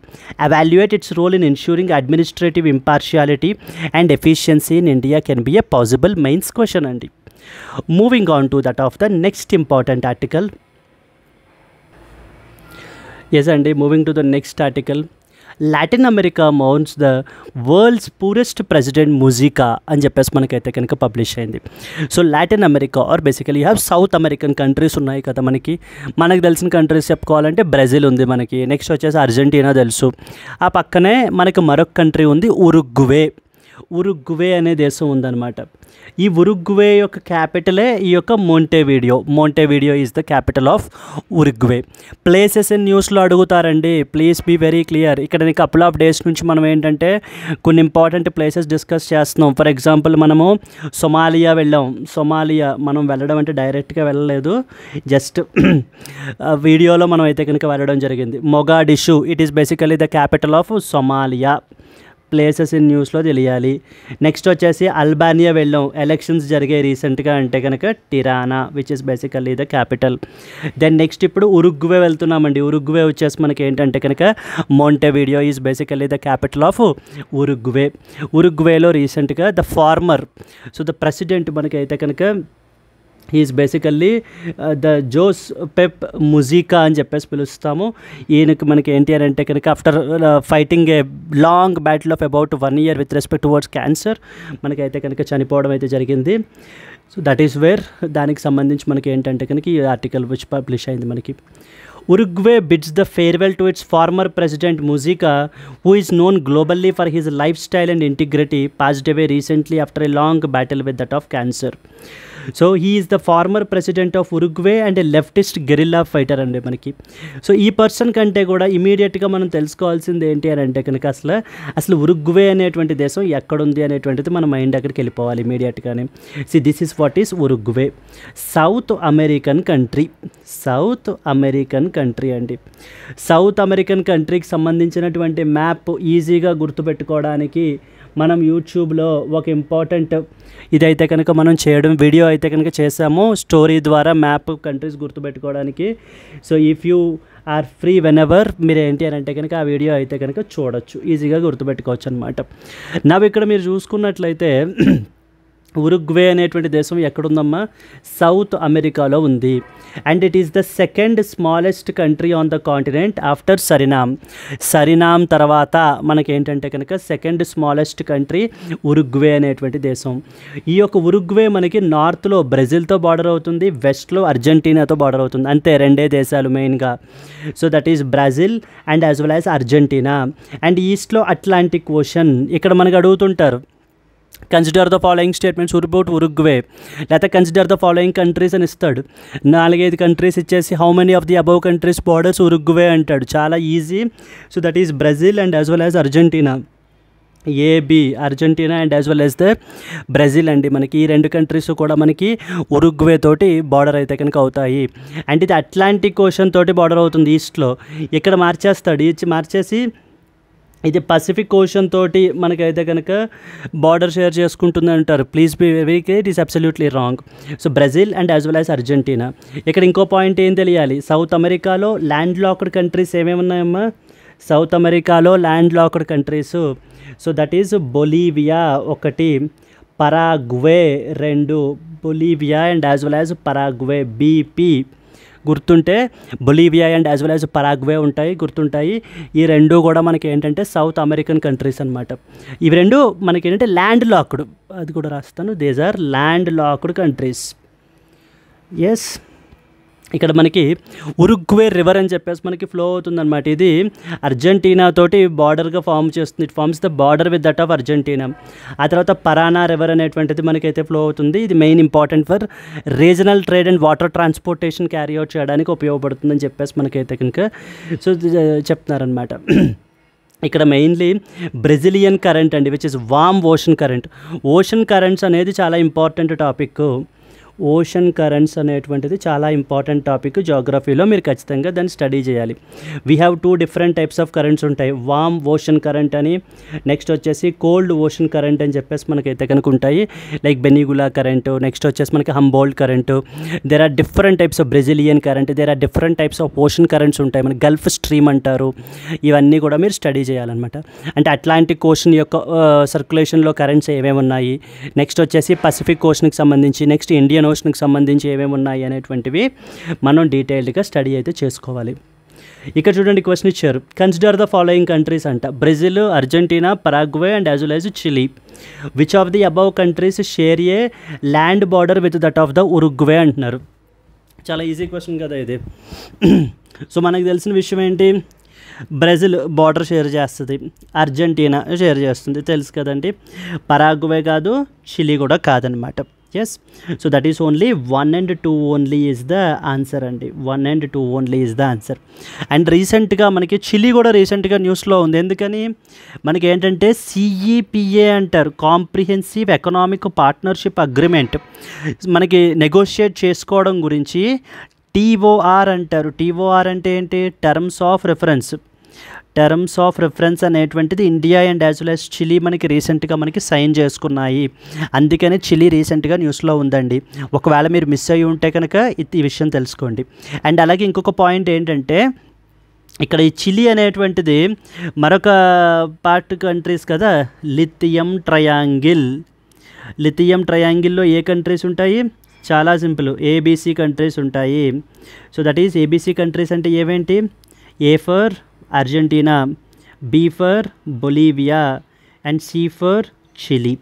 evaluate its role in ensuring administrative impartiality and efficiency in India can be a possible mains question andi. Moving on to that of the next important article. Yes andi, moving to the next article. Latin America mounts the world's poorest president Mujica అని చెప్పేసి మనకైతే కనుక publish అయింది. So Latin America or basically have South American countries ఉన్నాయి కదా మనకు తెలిసిన countries చెప్పుకోవాలంటే బ్రెజిల్ ఉంది మనకి, నెక్స్ట్ వచ్చేసి అర్జెంటీనా తెలుసు, ఆ పక్కనే మనకి మరొక కంట్రీ ఉంది ఉరుగ్వే అనే దేశం ఉందన్నమాట. ఈ ఉరుగ్వే యొక్క క్యాపిటలే ఈ యొక్క Montevideo is the capital of Uruguay. Places in న్యూస్లో అడుగుతారండి, ప్లీజ్ బీ వెరీ క్లియర్. ఇక్కడ కపుల్ ఆఫ్ డేస్ నుంచి మనం ఏంటంటే కొన్ని ఇంపార్టెంట్ ప్లేసెస్ డిస్కస్ చేస్తున్నాం. ఫర్ ఎగ్జాంపుల్ మనము సొమాలియా మనం వెళ్ళడం అంటే డైరెక్ట్గా వెళ్ళలేదు, జస్ట్ వీడియోలో మనం అయితే కనుక వెళ్ళడం జరిగింది. Mogadishu, it is basically the capital of Somalia. Places in న్యూస్లో తెలియాలి. నెక్స్ట్ వచ్చేసి అల్బానియా వెళ్ళాం, ఎలక్షన్స్ జరిగాయి రీసెంట్గా అంటే కనుక Tirana which is basically the capital. Then next ఇప్పుడు ఉరుగ్వే వెళ్తున్నామండి. ఉరుగ్వే వచ్చేసి మనకి ఏంటంటే కనుక Montevideo is basically the capital of Uruguay. ఉరుగ్వేలో రీసెంట్గా the former, so the president మనకైతే కనుక is basically the Jose Pepe Mujica అని చెప్పేసి పిలుస్తాము. ఈయనకి మనకి ఏంటి అని అంటే కనుక after fighting a long battle of about 1 year with respect towards cancer మనకైతే కనుక చనిపోవడం అయితే జరిగింది. సో దట్ ఈస్ వేర్ దానికి సంబంధించి మనకి ఏంటంటే కనుక ఈ ఆర్టికల్ విచ్ పబ్లిష్ అయింది మనకి. Uruguay bids the farewell to its former president Mujica, who is known globally for his lifestyle and integrity, passed away recently after a long battle with that of cancer. So he is the former president of Uruguay and A leftist guerrilla fighter అండి మనకి. So ఈ person కంటే కూడా ఇమీడియట్గా మనం తెలుసుకోవాల్సింది ఏంటి అని అంటే కనుక అసలు ఉరుగ్వే అనేటువంటి దేశం ఎక్కడుంది అనేటువంటిది మన మైండ్ అక్కడికి వెళ్ళిపోవాలి ఇమీడియట్గానే. This is what is Uruguay. South American country. South American country అండి. సౌత్ అమెరికన్ కంట్రీకి సంబంధించినటువంటి మ్యాప్ ఈజీగా గుర్తుపెట్టుకోవడానికి మనం యూట్యూబ్లో ఒక ఇంపార్టెంట్ ఇదైతే కనుక మనం చేయడం వీడియో అయితే కనుక చేసాము స్టోరీ ద్వారా మ్యాప్ కంట్రీస్ గుర్తుపెట్టుకోవడానికి. So if you are free whenever మీరు ఏంటి అని అంటే కనుక ఆ వీడియో అయితే కనుక చూడొచ్చు, ఈజీగా గుర్తుపెట్టుకోవచ్చు అనమాట. నవ్వు ఇక్కడ మీరు చూసుకున్నట్లయితే ఉరుగ్వే అనేటువంటి దేశం ఎక్కడుందమ్మా? సౌత్ అమెరికాలో ఉంది. And it is the second smallest country on the continent after Suriname. Suriname తర్వాత మనకేంటంటే కనుక సెకండ్ స్మాలెస్ట్ కంట్రీ ఉరుగ్వే అనేటువంటి దేశం. ఈ యొక్క ఉరుగ్వే మనకి నార్త్లో బ్రెజిల్తో బార్డర్ అవుతుంది, వెస్ట్లో అర్జెంటీనాతో బార్డర్ అవుతుంది. అంతే, రెండే దేశాలు మెయిన్గా. So that is Brazil and as well as Argentina. And ఈస్ట్లో అట్లాంటిక్ ఓషన్. ఇక్కడ మనకు అడుగుతుంటారు consider the following statements about Uruguay, లేకపోతే కన్సిడర్ ద ఫాలోయింగ్ కంట్రీస్ అని ఇస్తాడు. 4-5 కంట్రీస్ ఇచ్చేసి how many of the above countries borders Uruguay అంటాడు. చాలా easy. So that is Brazil and as well as Argentina. AB Argentina and as well as the Brazil అండి. మనకి ఈ 2 countries కూడా మనకి ఉరుగ్వే తోటి బార్డర్ అయితే కనుక అవుతాయి. అండ్ ఇది అట్లాంటిక్ ఓషన్ తోటి బార్డర్ అవుతుంది ఈస్ట్లో. ఇక్కడ మార్చేసి ఇది పసిఫిక్ ఓషన్ తోటి మనకైతే కనుక బార్డర్ షేర్ చేసుకుంటుంది అంటారు. Please be very clear, it is absolutely wrong. So Brazil and as well as Argentina. ఇక్కడ ఇంకో పాయింట్ ఏం తెలియాలి, సౌత్ అమెరికాలో ల్యాండ్ లాక్డ్ కంట్రీస్ ఏమేమి ఉన్నాయమ్మా? సౌత్ అమెరికాలో land locked countries. So that is Bolivia 1, Paraguay 2. Bolivia and as well as Paraguay BP గుర్తుంటే Bolivia and as well as Paraguay గుర్తుంటాయి. ఈ 2 కూడా మనకి ఏంటంటే సౌత్ అమెరికన్ కంట్రీస్ అనమాట. ఇవి 2 మనకి ఏంటంటే ల్యాండ్ లాక్డ్, అది కూడా రాస్తాను, these are land locked countries. Yes, ఇక్కడ మనకి ఉరుగ్వే రివర్ అని చెప్పేసి మనకి ఫ్లో అవుతుందన్నమాట. ఇది అర్జెంటీనా తోటి బార్డర్గా ఫామ్ చేస్తుంది. It forms the border with that of Argentina. ఆ తర్వాత పరానా రివర్ అనేటువంటిది మనకైతే ఫ్లో అవుతుంది. ఇది main important for regional trade and water transportation carry out చేయడానికి ఉపయోగపడుతుందని చెప్పేసి మనకైతే కనుక సో చెప్తున్నారనమాట. ఇక్కడ మెయిన్లీ బ్రెజిలియన్ కరెంట్ అండి, which is warm ocean current. Ocean currents అనేది చాలా ఇంపార్టెంట్ టాపిక్. ఓషన్ కరెంట్స్ అనేటువంటిది చాలా ఇంపార్టెంట్ టాపిక్. జియోగ్రఫీలో మీరు ఖచ్చితంగా దాన్ని స్టడీ చేయాలి. We have 2 different types of currents ఉంటాయి. వామ్ ఓషన్ కరెంట్ అని, నెక్స్ట్ వచ్చేసి కోల్డ్ ఓషన్ కరెంట్ అని చెప్పేసి మనకైతే కనుక ఉంటాయి. లైక్ బెనిగులా కరెంటు, నెక్స్ట్ వచ్చేసి మనకి Humboldt current. There are different types of Brazilian current, there are different types of ocean currents ఉంటాయి. మనకి గల్ఫ్ స్ట్రీమ్ అంటారు. ఇవన్నీ కూడా మీరు స్టడీ చేయాలన్నమాట. అంటే అట్లాంటిక్ ఓషన్ యొక్క సర్క్యులేషన్లో కరెంట్స్ ఏమేమి ఉన్నాయి, నెక్స్ట్ వచ్చేసి పసిఫిక్ ఓషన్కి సంబంధించి, నెక్స్ట్ ఇండియన్ ఓషన్కి సంబంధించి ఏమేమి ఉన్నాయి అనేటువంటివి మనం డీటెయిల్డ్గా స్టడీ అయితే చేసుకోవాలి. ఇక్కడ చూడండి క్వశ్చన్ ఇచ్చారు, కన్సిడర్ ద ఫాలోయింగ్ కంట్రీస్ అంట. Brazil, Argentina, Paraguay and as well as Chile. Which of the above countries share a land border with that of the Uruguay అంటున్నారు. చాలా ఈజీ క్వశ్చన్ కదా ఇది. సో మనకు తెలిసిన విషయం ఏంటి, బ్రెజిల్ బార్డర్ షేర్ చేస్తుంది, అర్జెంటీనా షేర్ చేస్తుంది, తెలుసు కదండి. పరాగ్వే కాదు, చిలీ కూడా కాదనమాట. Yes, so that is only 1 and 2 only is the answer అండి. 1 and 2 only is the answer. And రీసెంట్గా మనకి చిలీ కూడా రీసెంట్గా న్యూస్లో ఉంది. ఎందుకని మనకి ఏంటంటే సిఈపిఏ అంటారు, కాంప్రిహెన్సివ్ ఎకనామిక్ పార్ట్నర్షిప్ అగ్రిమెంట్, మనకి నెగోషియేట్ చేసుకోవడం గురించి టీఓఆర్ అంటారు. టీఓఆర్ అంటే ఏంటి, terms of reference. Terms of reference అనేటువంటిది India and as well as Chile మనకి రీసెంట్గా మనకి సైన్ చేసుకున్నాయి. అందుకని చిలీ రీసెంట్గా న్యూస్లో ఉందండి. ఒకవేళ మీరు మిస్ అయ్యి ఉంటే కనుక ఈ విషయం తెలుసుకోండి. అండ్ అలాగే ఇంకొక పాయింట్ ఏంటంటే ఇక్కడ ఈ చిలీ అనేటువంటిది మరొక పార్ట్ కంట్రీస్ కదా, లిథియం ట్రయాంగిల్లో ఏ కంట్రీస్ ఉంటాయి? చాలా సింపుల్, ఏబీసీ కంట్రీస్ ఉంటాయి. So that is ABC countries అంటే ఏవేంటి? A for Argentina, B for Bolivia and C for Chile.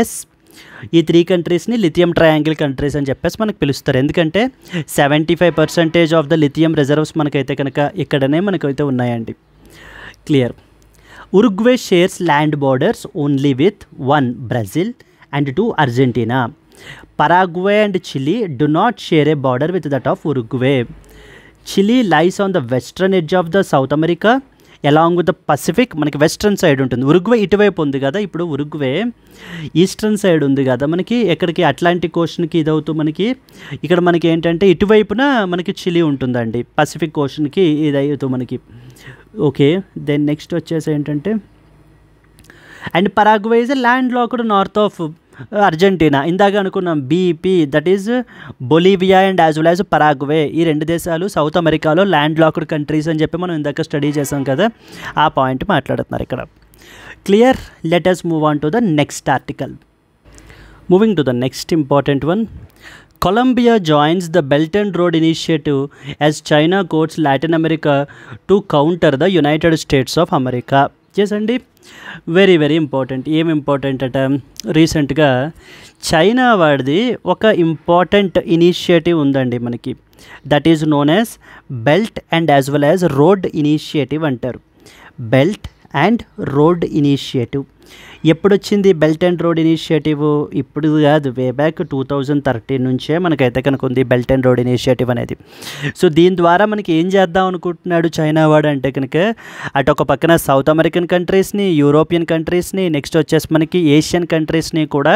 Yes, ఈ 3 కంట్రీస్ని లిథియం ట్రయాంగిల్ కంట్రీస్ అని చెప్పేసి మనకు పిలుస్తారు. ఎందుకంటే 75% ఆఫ్ ద లిథియం రిజర్వ్స్ మనకైతే కనుక ఇక్కడనే మనకైతే ఉన్నాయండి. Clear. Uruguay shares land borders only with 1 Brazil and 2 Argentina. Paraguay and Chile do not share a border with that of Uruguay. Chile lies on the western edge of the South America along with the Pacific. మనకి western side ఉంటుంది. ఉరుగ్వే ఇటువైపు ఉంది కదా, ఇప్పుడు Uruguay eastern side ఉంది కదా, మనకి ఎక్కడికి అట్లాంటిక్ ఓషన్కి ఇదవుతూ మనకి ఇక్కడ మనకి ఏంటంటే ఇటువైపున మనకి చిలీ ఉంటుందండి, పసిఫిక్ ఓషన్కి ఇదవుతూ మనకి. ఓకే, దెన్ నెక్స్ట్ వచ్చేసి ఏంటంటే and Paraguay is land locked north of Argentina. ఇందాక అనుకున్నాం BP, that is Bolivia and as well as Paraguay. ఈ 2 దేశాలు సౌత్ అమెరికాలో ల్యాండ్ లాక్డ్ కంట్రీస్ అని చెప్పి మనం ఇందాక స్టడీ చేసాం కదా, ఆ పాయింట్ మాట్లాడుతున్నారు ఇక్కడ. Clear. Let us move on to the next article. Moving to the next important one. Colombia joins the Belt and Road Initiative as China courts Latin America to counter the United States of America. చేసండి, very very important. ఏం important అట, రీసెంట్గా China వాడిది ఒక important initiative ఉందండి మనకి, that is known as belt and as well as road initiative అంటారు. Belt and road initiative ఎప్పుడు వచ్చింది? బెల్ట్ అండ్ రోడ్ ఇనిషియేటివ్ ఇప్పుడు కాదు, వే బ్యాక్ 2013 నుంచే మనకైతే కనుక ఉంది బెల్ట్ అండ్ రోడ్ ఇనిషియేటివ్ అనేది. సో దీని ద్వారా మనకి ఏం చేద్దాం అనుకుంటున్నాడు చైనా వాడు అంటే కనుక, అటు ఒక పక్కన సౌత్ అమెరికన్ కంట్రీస్ని, యూరోపియన్ కంట్రీస్ని, నెక్స్ట్ వచ్చేసి మనకి ఏషియన్ కంట్రీస్ని కూడా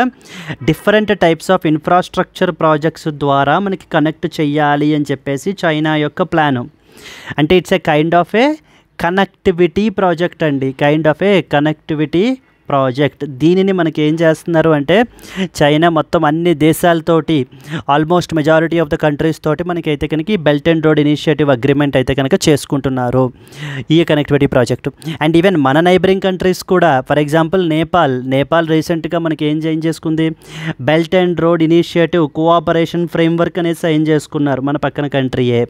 different types of infrastructure projects ద్వారా మనకి కనెక్ట్ చెయ్యాలి అని చెప్పేసి చైనా యొక్క ప్లాను. అంటే it's a kind of a connectivity project అండి, kind of a connectivity project. దీనిని మనకి ఏం చేస్తున్నారు అంటే చైనా మొత్తం అన్ని దేశాలతోటి, almost majority of the countries తోటి మనకైతే కనుక ఈ belt and road initiative agreement అయితే కనుక చేసుకుంటున్నారు ఈ కనెక్టివిటీ ప్రాజెక్టు. అండ్ ఈవెన్ మన నైబరింగ్ కంట్రీస్ కూడా, ఫర్ ఎగ్జాంపుల్ నేపాల్ రీసెంట్గా మనకి ఏం చేసుకుంది? Belt and road initiative cooperation framework అనేది సైన్ చేసుకున్నారు, మన పక్కన కంట్రీయే.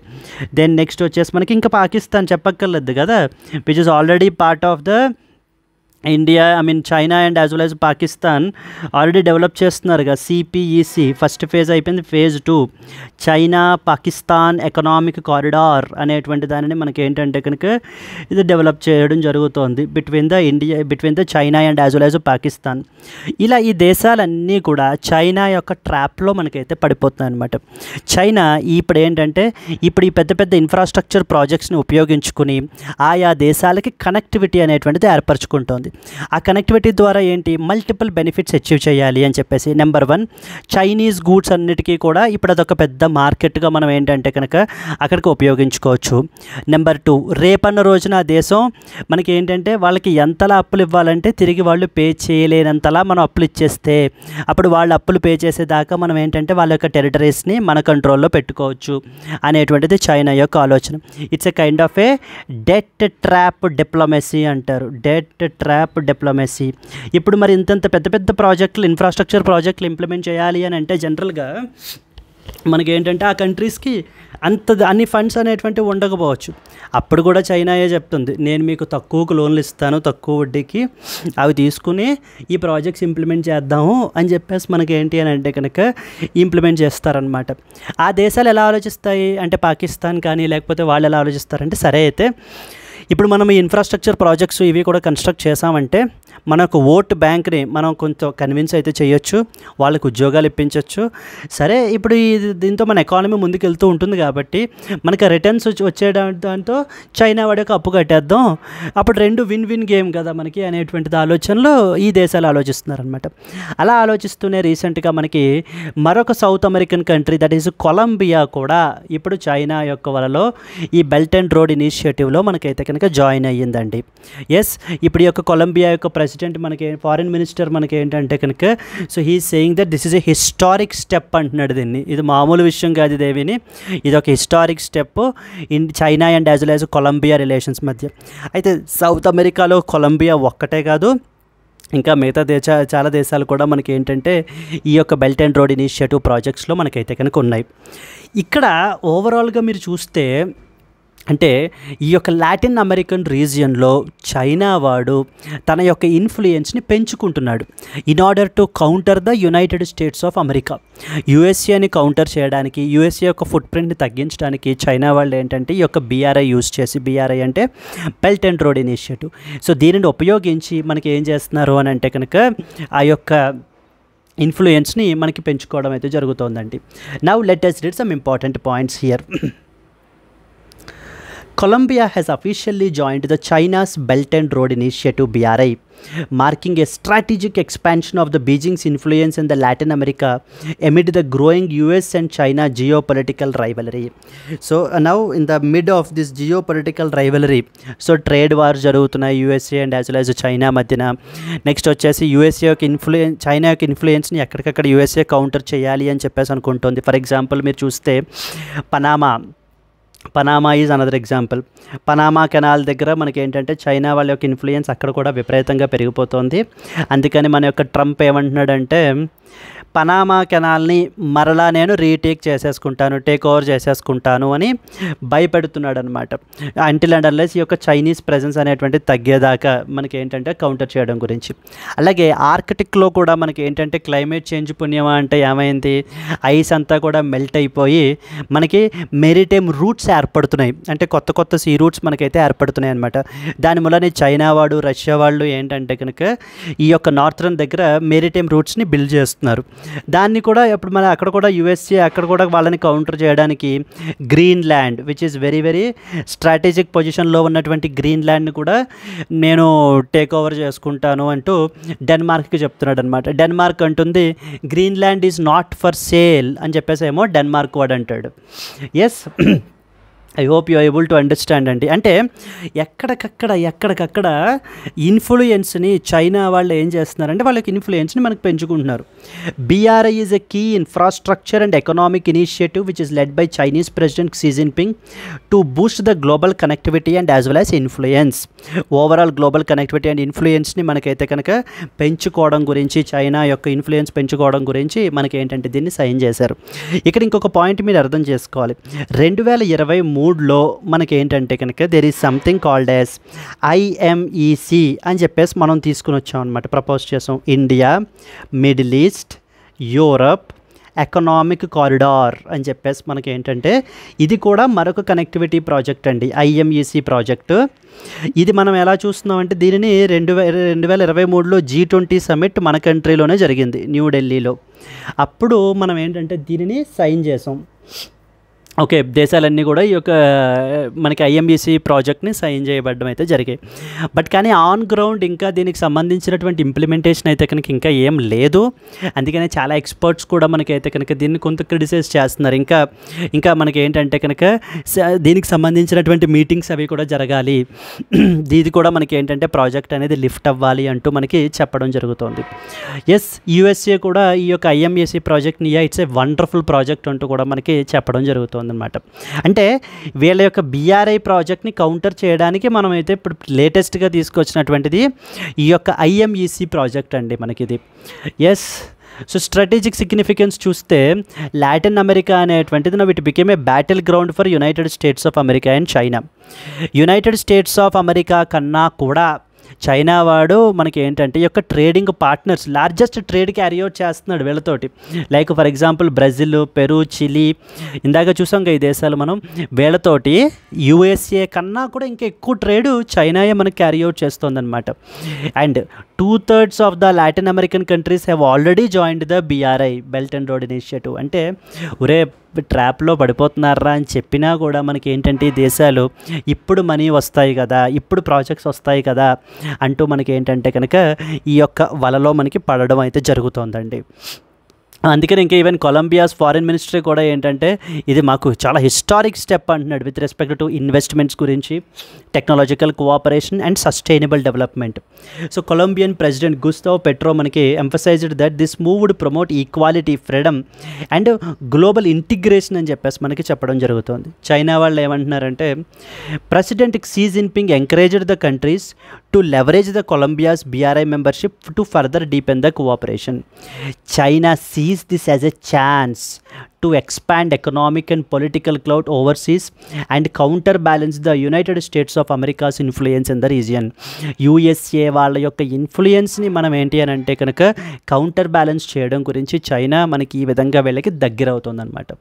దెన్ నెక్స్ట్ వచ్చేసి మనకి ఇంకా పాకిస్తాన్ చెప్పక్కర్లేదు కదా, which is already part of the India, China and as well as Pakistan already develop చేస్తున్నారుగా సిపిఈసి. ఫస్ట్ ఫేజ్ అయిపోయింది, phase 2 China Pakistan economic corridor అనేటువంటి దానిని మనకి ఏంటంటే కనుక ఇది డెవలప్ చేయడం జరుగుతోంది between the China and as well as Pakistan. ఇలా ఈ దేశాలన్నీ కూడా చైనా యొక్క ట్రాప్లో మనకైతే పడిపోతున్నాయి అనమాట. చైనా ఇప్పుడు ఏంటంటే ఇప్పుడు ఈ పెద్ద పెద్ద ఇన్ఫ్రాస్ట్రక్చర్ ప్రాజెక్ట్స్ని ఉపయోగించుకుని ఆయా దేశాలకి కనెక్టివిటీ అనేటువంటిది ఏర్పరచుకుంటోంది. ఆ కనెక్టివిటీ ద్వారా ఏంటి, మల్టిపుల్ బెనిఫిట్స్ అచీవ్ చేయాలి అని చెప్పేసి. నెంబర్ 1, చైనీస్ గూడ్స్ అన్నిటికీ కూడా ఇప్పుడు అదొక పెద్ద మార్కెట్గా మనం ఏంటంటే కనుక అక్కడికి ఉపయోగించుకోవచ్చు. నెంబర్ 2, రేపన్న రోజున ఆ దేశం మనకి ఏంటంటే వాళ్ళకి ఎంతలా అప్పులు ఇవ్వాలంటే తిరిగి వాళ్ళు పే చేయలేనంతలా మనం అప్పులు ఇచ్చేస్తే అప్పుడు వాళ్ళు అప్పులు పే చేసేదాకా మనం ఏంటంటే వాళ్ళ యొక్క టెరిటరీస్ని మన కంట్రోల్లో పెట్టుకోవచ్చు అనేటువంటిది చైనా యొక్క ఆలోచన. It's a kind of A debt trap diplomacy అంటారు, డెట్ ట్రాప్ డిప్లొమసీ. ఇప్పుడు మరి ఇంతంత పెద్ద పెద్ద ప్రాజెక్టులు, ఇన్ఫ్రాస్ట్రక్చర్ ప్రాజెక్టులు ఇంప్లిమెంట్ చేయాలి అని అంటే జనరల్గా మనకి ఏంటంటే ఆ కంట్రీస్కి అన్ని ఫండ్స్ అనేటువంటివి ఉండకపోవచ్చు. అప్పుడు కూడా చైనాయే చెప్తుంది, నేను మీకు తక్కువకు లోన్లు ఇస్తాను, తక్కువ వడ్డీకి, అవి తీసుకుని ఈ ప్రాజెక్ట్స్ ఇంప్లిమెంట్ చేద్దాము అని చెప్పేసి మనకి ఏంటి అని అంటే కనుక ఇంప్లిమెంట్ చేస్తారనమాట. ఆ దేశాలు ఎలా ఆలోచిస్తాయి అంటే పాకిస్తాన్ కానీ లేకపోతే వాళ్ళు ఎలా ఆలోచిస్తారంటే, సరే అయితే ఇప్పుడు మనం ఈ ఇన్ఫ్రాస్ట్రక్చర్ ప్రాజెక్ట్స్ ఇవి కూడా కన్స్ట్రక్ట్ చేసామంటే మన యొక్క ఓట్ బ్యాంక్ని మనం కొంచెం కన్విన్స్ అయితే చేయొచ్చు, వాళ్ళకు ఉద్యోగాలు ఇప్పించవచ్చు. సరే, ఇప్పుడు దీంతో మన ఎకానమీ ముందుకు వెళ్తూ ఉంటుంది కాబట్టి మనకి రిటర్న్స్ వచ్చే దాంతో చైనా వాడి యొక్క అప్పు కట్టేద్దాం, అప్పుడు రెండు విన్ విన్ గేమ్ కదా మనకి అనేటువంటిది ఆలోచనలో ఈ దేశాలు ఆలోచిస్తున్నారనమాట. అలా ఆలోచిస్తూనే రీసెంట్గా మనకి మరొక South American country that is Colombia కూడా ఇప్పుడు చైనా యొక్క వలలో ఈ బెల్ట్ అండ్ రోడ్ ఇనిషియేటివ్లో మనకైతే కనుక జాయిన్ అయ్యిందండి. ఎస్, ఇప్పుడు ఈ యొక్క కొలంబియా యొక్క ప్రెసిడెంట్ మనకి ఫారిన్ మినిస్టర్ మనకి ఏంటంటే కనుక so he saying that this is a historic step అంటున్నాడు దీన్ని. ఇది మామూలు విషయం కాదు దేవిని, ఇది ఒక historic step in China and as well as Colombia relations మధ్య. అయితే సౌత్ అమెరికాలో కొలంబియా ఒక్కటే కాదు, ఇంకా మిగతా చాలా దేశాలు కూడా మనకి ఏంటంటే ఈ యొక్క బెల్ట్ అండ్ రోడ్ ఇనిషియేటివ్ ప్రాజెక్ట్స్లో మనకైతే కనుక ఉన్నాయి. ఇక్కడ ఓవరాల్గా మీరు చూస్తే అంటే ఈ యొక్క లాటిన్ అమెరికన్ రీజియన్లో చైనా వాడు తన యొక్క ఇన్ఫ్లుయెన్స్ని పెంచుకుంటున్నాడు in order to counter the United States of America. యుఎస్ఏని కౌంటర్ చేయడానికి, యుఎస్ఏ యొక్క ఫుట్ ప్రింట్ని తగ్గించడానికి చైనా వాళ్ళు ఏంటంటే ఈ యొక్క బీఆర్ఐ యూజ్ చేసి, బీఆర్ఐ అంటే belt and road initiative, so దీనిని ఉపయోగించి మనకి ఏం చేస్తున్నారు అని అంటే కనుక ఆ యొక్క ఇన్ఫ్లుయెన్స్ని మనకి పెంచుకోవడం అయితే జరుగుతోందండి. Now let us read some important points here. Colombia has officially joined the China's Belt and Road Initiative BRI, marking a strategic expansion of the Beijing's influence in the Latin America amid the growing US and China geopolitical rivalry. So now in the mid of this geopolitical rivalry, so trade wars jarugutunnayi USA and as well as China madhyana. Next వచ్చేసి USA యొక్క influence, China యొక్క ఇన్ఫ్లుయెన్స్ని ఎక్కడికక్కడ USA counter చేయాలి అని చెప్పేసి అనుకుంటుంది. For example మీరు చూస్తే Panama is another example. Panama canal దగ్గర మనకి ఏంటంటే చైనా వాళ్ళ యొక్క ఇన్ఫ్లుయెన్స్ అక్కడ కూడా విపరీతంగా పెరిగిపోతుంది. అందుకని మన యొక్క ట్రంప్ ఏమంటున్నాడంటే పనామా కెనాల్ని మరలా నేను టేక్ ఓవర్ చేసేసుకుంటాను అని భయపెడుతున్నాడు అనమాట. అంటిల్ అండ్ అన్లెస్ ఈ యొక్క చైనీస్ ప్రెజెన్స్ అనేటువంటి తగ్గేదాకా మనకి ఏంటంటే కౌంటర్ చేయడం గురించి. అలాగే ఆర్కిటిక్లో కూడా మనకి ఏంటంటే క్లైమేట్ చేంజ్ పుణ్యమా అంటే ఏమైంది, ఐస్ అంతా కూడా మెల్ట్ అయిపోయి మనకి మెరిటైమ్ రూట్స్ ఏర్పడుతున్నాయి, అంటే కొత్త కొత్త సీ రూట్స్ మనకైతే ఏర్పడుతున్నాయి అనమాట. దాని మూలనే చైనా వాడు, రష్యా వాళ్ళు ఏంటంటే కనుక ఈ యొక్క నార్థరన్ దగ్గర మెరిటైమ్ రూట్స్ని బిల్డ్ చేస్తున్నారు. దాన్ని కూడా ఇప్పుడు మన అక్కడ కూడా యుఎస్ఏ అక్కడ కూడా వాళ్ళని కౌంటర్ చేయడానికి Greenland which is very very strategic పొజిషన్లో ఉన్నటువంటి గ్రీన్లాండ్ని కూడా నేను టేక్ ఓవర్ చేసుకుంటాను అంటూ డెన్మార్క్కి చెప్తున్నాడు అనమాట. డెన్మార్క్ అంటుంది Greenland is not for sale అని చెప్పేసి ఏమో డెన్మార్క్ వాడు అంటాడు. Yes, I hope you able to understand అండి. అంటే ఎక్కడికక్కడ ఇన్ఫ్లుయెన్స్ని చైనా వాళ్ళు ఏం చేస్తున్నారంటే వాళ్ళకి ఇన్ఫ్లుయెన్స్ని మనకు పెంచుకుంటున్నారు. BRI is a key infrastructure and economic initiative which is led by Chinese president Xi Jinping to boost the global connectivity and as well as influence. Overall global connectivity and ఇన్ఫ్లుయెన్స్ని మనకైతే కనుక పెంచుకోవడం గురించి, చైనా యొక్క influence పెంచుకోవడం గురించి మనకి ఏంటంటే దీన్ని సైన్ చేశారు. ఇక్కడ ఇంకొక పాయింట్ మీరు అర్థం చేసుకోవాలి. 2023లో మనకి ఏంటంటే కనుక there is something called as IMEC అని చెప్పేసి మనం తీసుకుని వచ్చాం అనమాట, ప్రపోజ్ చేసాం. India, Middle East, Europe economic corridor అని చెప్పేసి మనకి ఏంటంటే ఇది కూడా మరొక కనెక్టివిటీ ప్రాజెక్ట్ అండి, ఐఎంఈసి ప్రాజెక్టు. ఇది మనం ఎలా చూస్తున్నామంటే దీనిని 2023లో G20 సమిట్ మన కంట్రీలోనే జరిగింది, న్యూఢిల్లీలో. అప్పుడు మనం ఏంటంటే దీనిని సైన్ చేసాం. ఓకే, దేశాలన్నీ కూడా ఈ యొక్క మనకి ఐఎంఈసి ప్రాజెక్ట్ని సైన్ చేయబడడం అయితే జరిగాయి. బట్ కానీ ఆన్ గ్రౌండ్ ఇంకా దీనికి సంబంధించినటువంటి ఇంప్లిమెంటేషన్ అయితే కనుక ఇంకా ఏం లేదు. అందుకనే చాలా ఎక్స్పర్ట్స్ కూడా మనకైతే కనుక దీన్ని కొంత క్రిటిసైజ్ చేస్తున్నారు. ఇంకా మనకి ఏంటంటే కనుక దీనికి సంబంధించినటువంటి మీటింగ్స్ అవి కూడా జరగాలి, ఇది కూడా మనకి ఏంటంటే ప్రాజెక్ట్ అనేది లిఫ్ట్ అవ్వాలి అంటూ మనకి చెప్పడం జరుగుతుంది. ఎస్, యూఎస్ఏ కూడా ఈ యొక్క ఐఎంఈసి ప్రాజెక్ట్ని ఇట్స్ ఏ వండర్ఫుల్ ప్రాజెక్ట్ అంటూ కూడా మనకి చెప్పడం జరుగుతుంది అనమాట. అంటే వీళ్ళ యొక్క బీఆర్ఐ ప్రాజెక్ట్ని కౌంటర్ చేయడానికి మనమైతే ఇప్పుడు లేటెస్ట్గా తీసుకొచ్చినటువంటిది ఈ యొక్క ఐఎంఈసి ప్రాజెక్ట్ అండి మనకిది. ఎస్, సో స్ట్రాటజిక్ సిగ్నిఫికెన్స్ చూస్తే లాటిన్ అమెరికా అనేటువంటిది it became a battleground for United States of America and China. United States of America కన్నా కూడా చైనా వాడు మనకి ఏంటంటే ఈ యొక్క trading partners largest trade carry out చేస్తున్నాడు వీళ్ళతోటి. Like for example Brazil, Peru, Chile, ఇందాక చూసాం ఈ దేశాలు మనం. వీళ్ళతోటి యూఎస్ఏ కన్నా కూడా ఇంకా ఎక్కువ ట్రేడ్ చైనాయే మనకి క్యారీ అవుట్ చేస్తుందన్నమాట. And 2/3 of the Latin American countries have already joined the BRI, belt and road initiative. అంటే ఒరే ట్రాప్లో పడిపోతున్నారా అని చెప్పినా కూడా మనకి ఏంటంటే ఈ దేశాలు ఇప్పుడు మనీ వస్తాయి కదా, ఇప్పుడు ప్రాజెక్ట్స్ వస్తాయి కదా అంటూ మనకి ఏంటంటే కనుక ఈ యొక్క వలలో మనకి పడడం అయితే జరుగుతుందండి. అందుకని ఇంకా ఈవెన్ కొలంబియాస్ ఫారిన్ మినిస్ట్రీ కూడా ఏంటంటే ఇది మాకు చాలా హిస్టారిక్ స్టెప్ అంటున్నాడు విత్ రెస్పెక్ట్ టు ఇన్వెస్ట్మెంట్స్ గురించి, technological cooperation and sustainable development. So Colombian president Gustavo Petro మనకి emphasised that this move would promote equality, freedom and global integration అని చెప్పేసి మనకి చెప్పడం జరుగుతుంది. చైనా వాళ్ళు ఏమంటున్నారంటే president Xi Jinping encouraged the countries to leverage the Colombia's BRI membership to further deepen the cooperation. China sees this as a chance to expand economic and political clout overseas and counterbalance the United States of America's influence in the region. USA వాళ్ళ యొక్క ఇన్ఫ్లుయెన్స్ని మనం ఏంటి అని అంటే కనుక counter balance చేయడం గురించి China మనకి ఈ విధంగా వీళ్ళకి దగ్గర అవుతుందన్నమాట.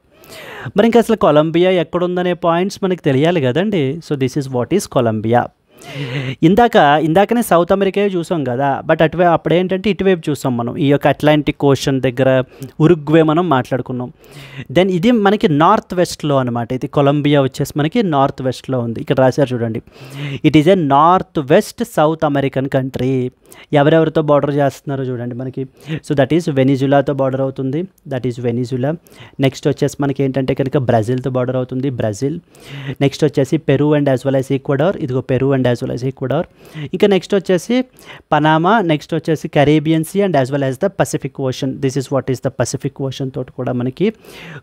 మరి ఇంకా అసలు కొలంబియా ఎక్కడుందనే పాయింట్స్ మనకి తెలియాలి కదండి. So this is what is Colombia. ఇందాకనే సౌత్ అమెరికా చూసాం కదా, బట్ అప్పుడేంటంటే ఇటువైపు చూసాం మనం ఈ యొక్క అట్లాంటిక్ ఓషన్ దగ్గర ఉరుగ్వే మనం మాట్లాడుకున్నాం. దెన్ ఇది మనకి నార్త్ వెస్ట్లో అనమాట. ఇది కొలంబియా వచ్చేసి మనకి నార్త్ వెస్ట్లో ఉంది. ఇక్కడ రాశారు చూడండి, it is a north west south American country. ఎవరెవరితో బార్డర్ చేస్తున్నారు చూడండి మనకి. సో దట్ ఈస్ వెనిజులాతో బార్డర్ అవుతుంది, దట్ ఈస్ వెనిజులా. నెక్స్ట్ వచ్చేసి మనకి ఏంటంటే కనుక బ్రెజిల్తో బార్డర్ అవుతుంది, బ్రెజిల్. నెక్స్ట్ వచ్చేసి Peru and as well as Ecuador, ఇదిగో Peru and as well as Ecuador. ఇంకా నెక్స్ట్ వచ్చేసి పనామా, నెక్స్ట్ వచ్చేసి Caribbean Sea and as well as the Pacific Ocean. This is what is the Pacific ocean తోటి కూడా మనకి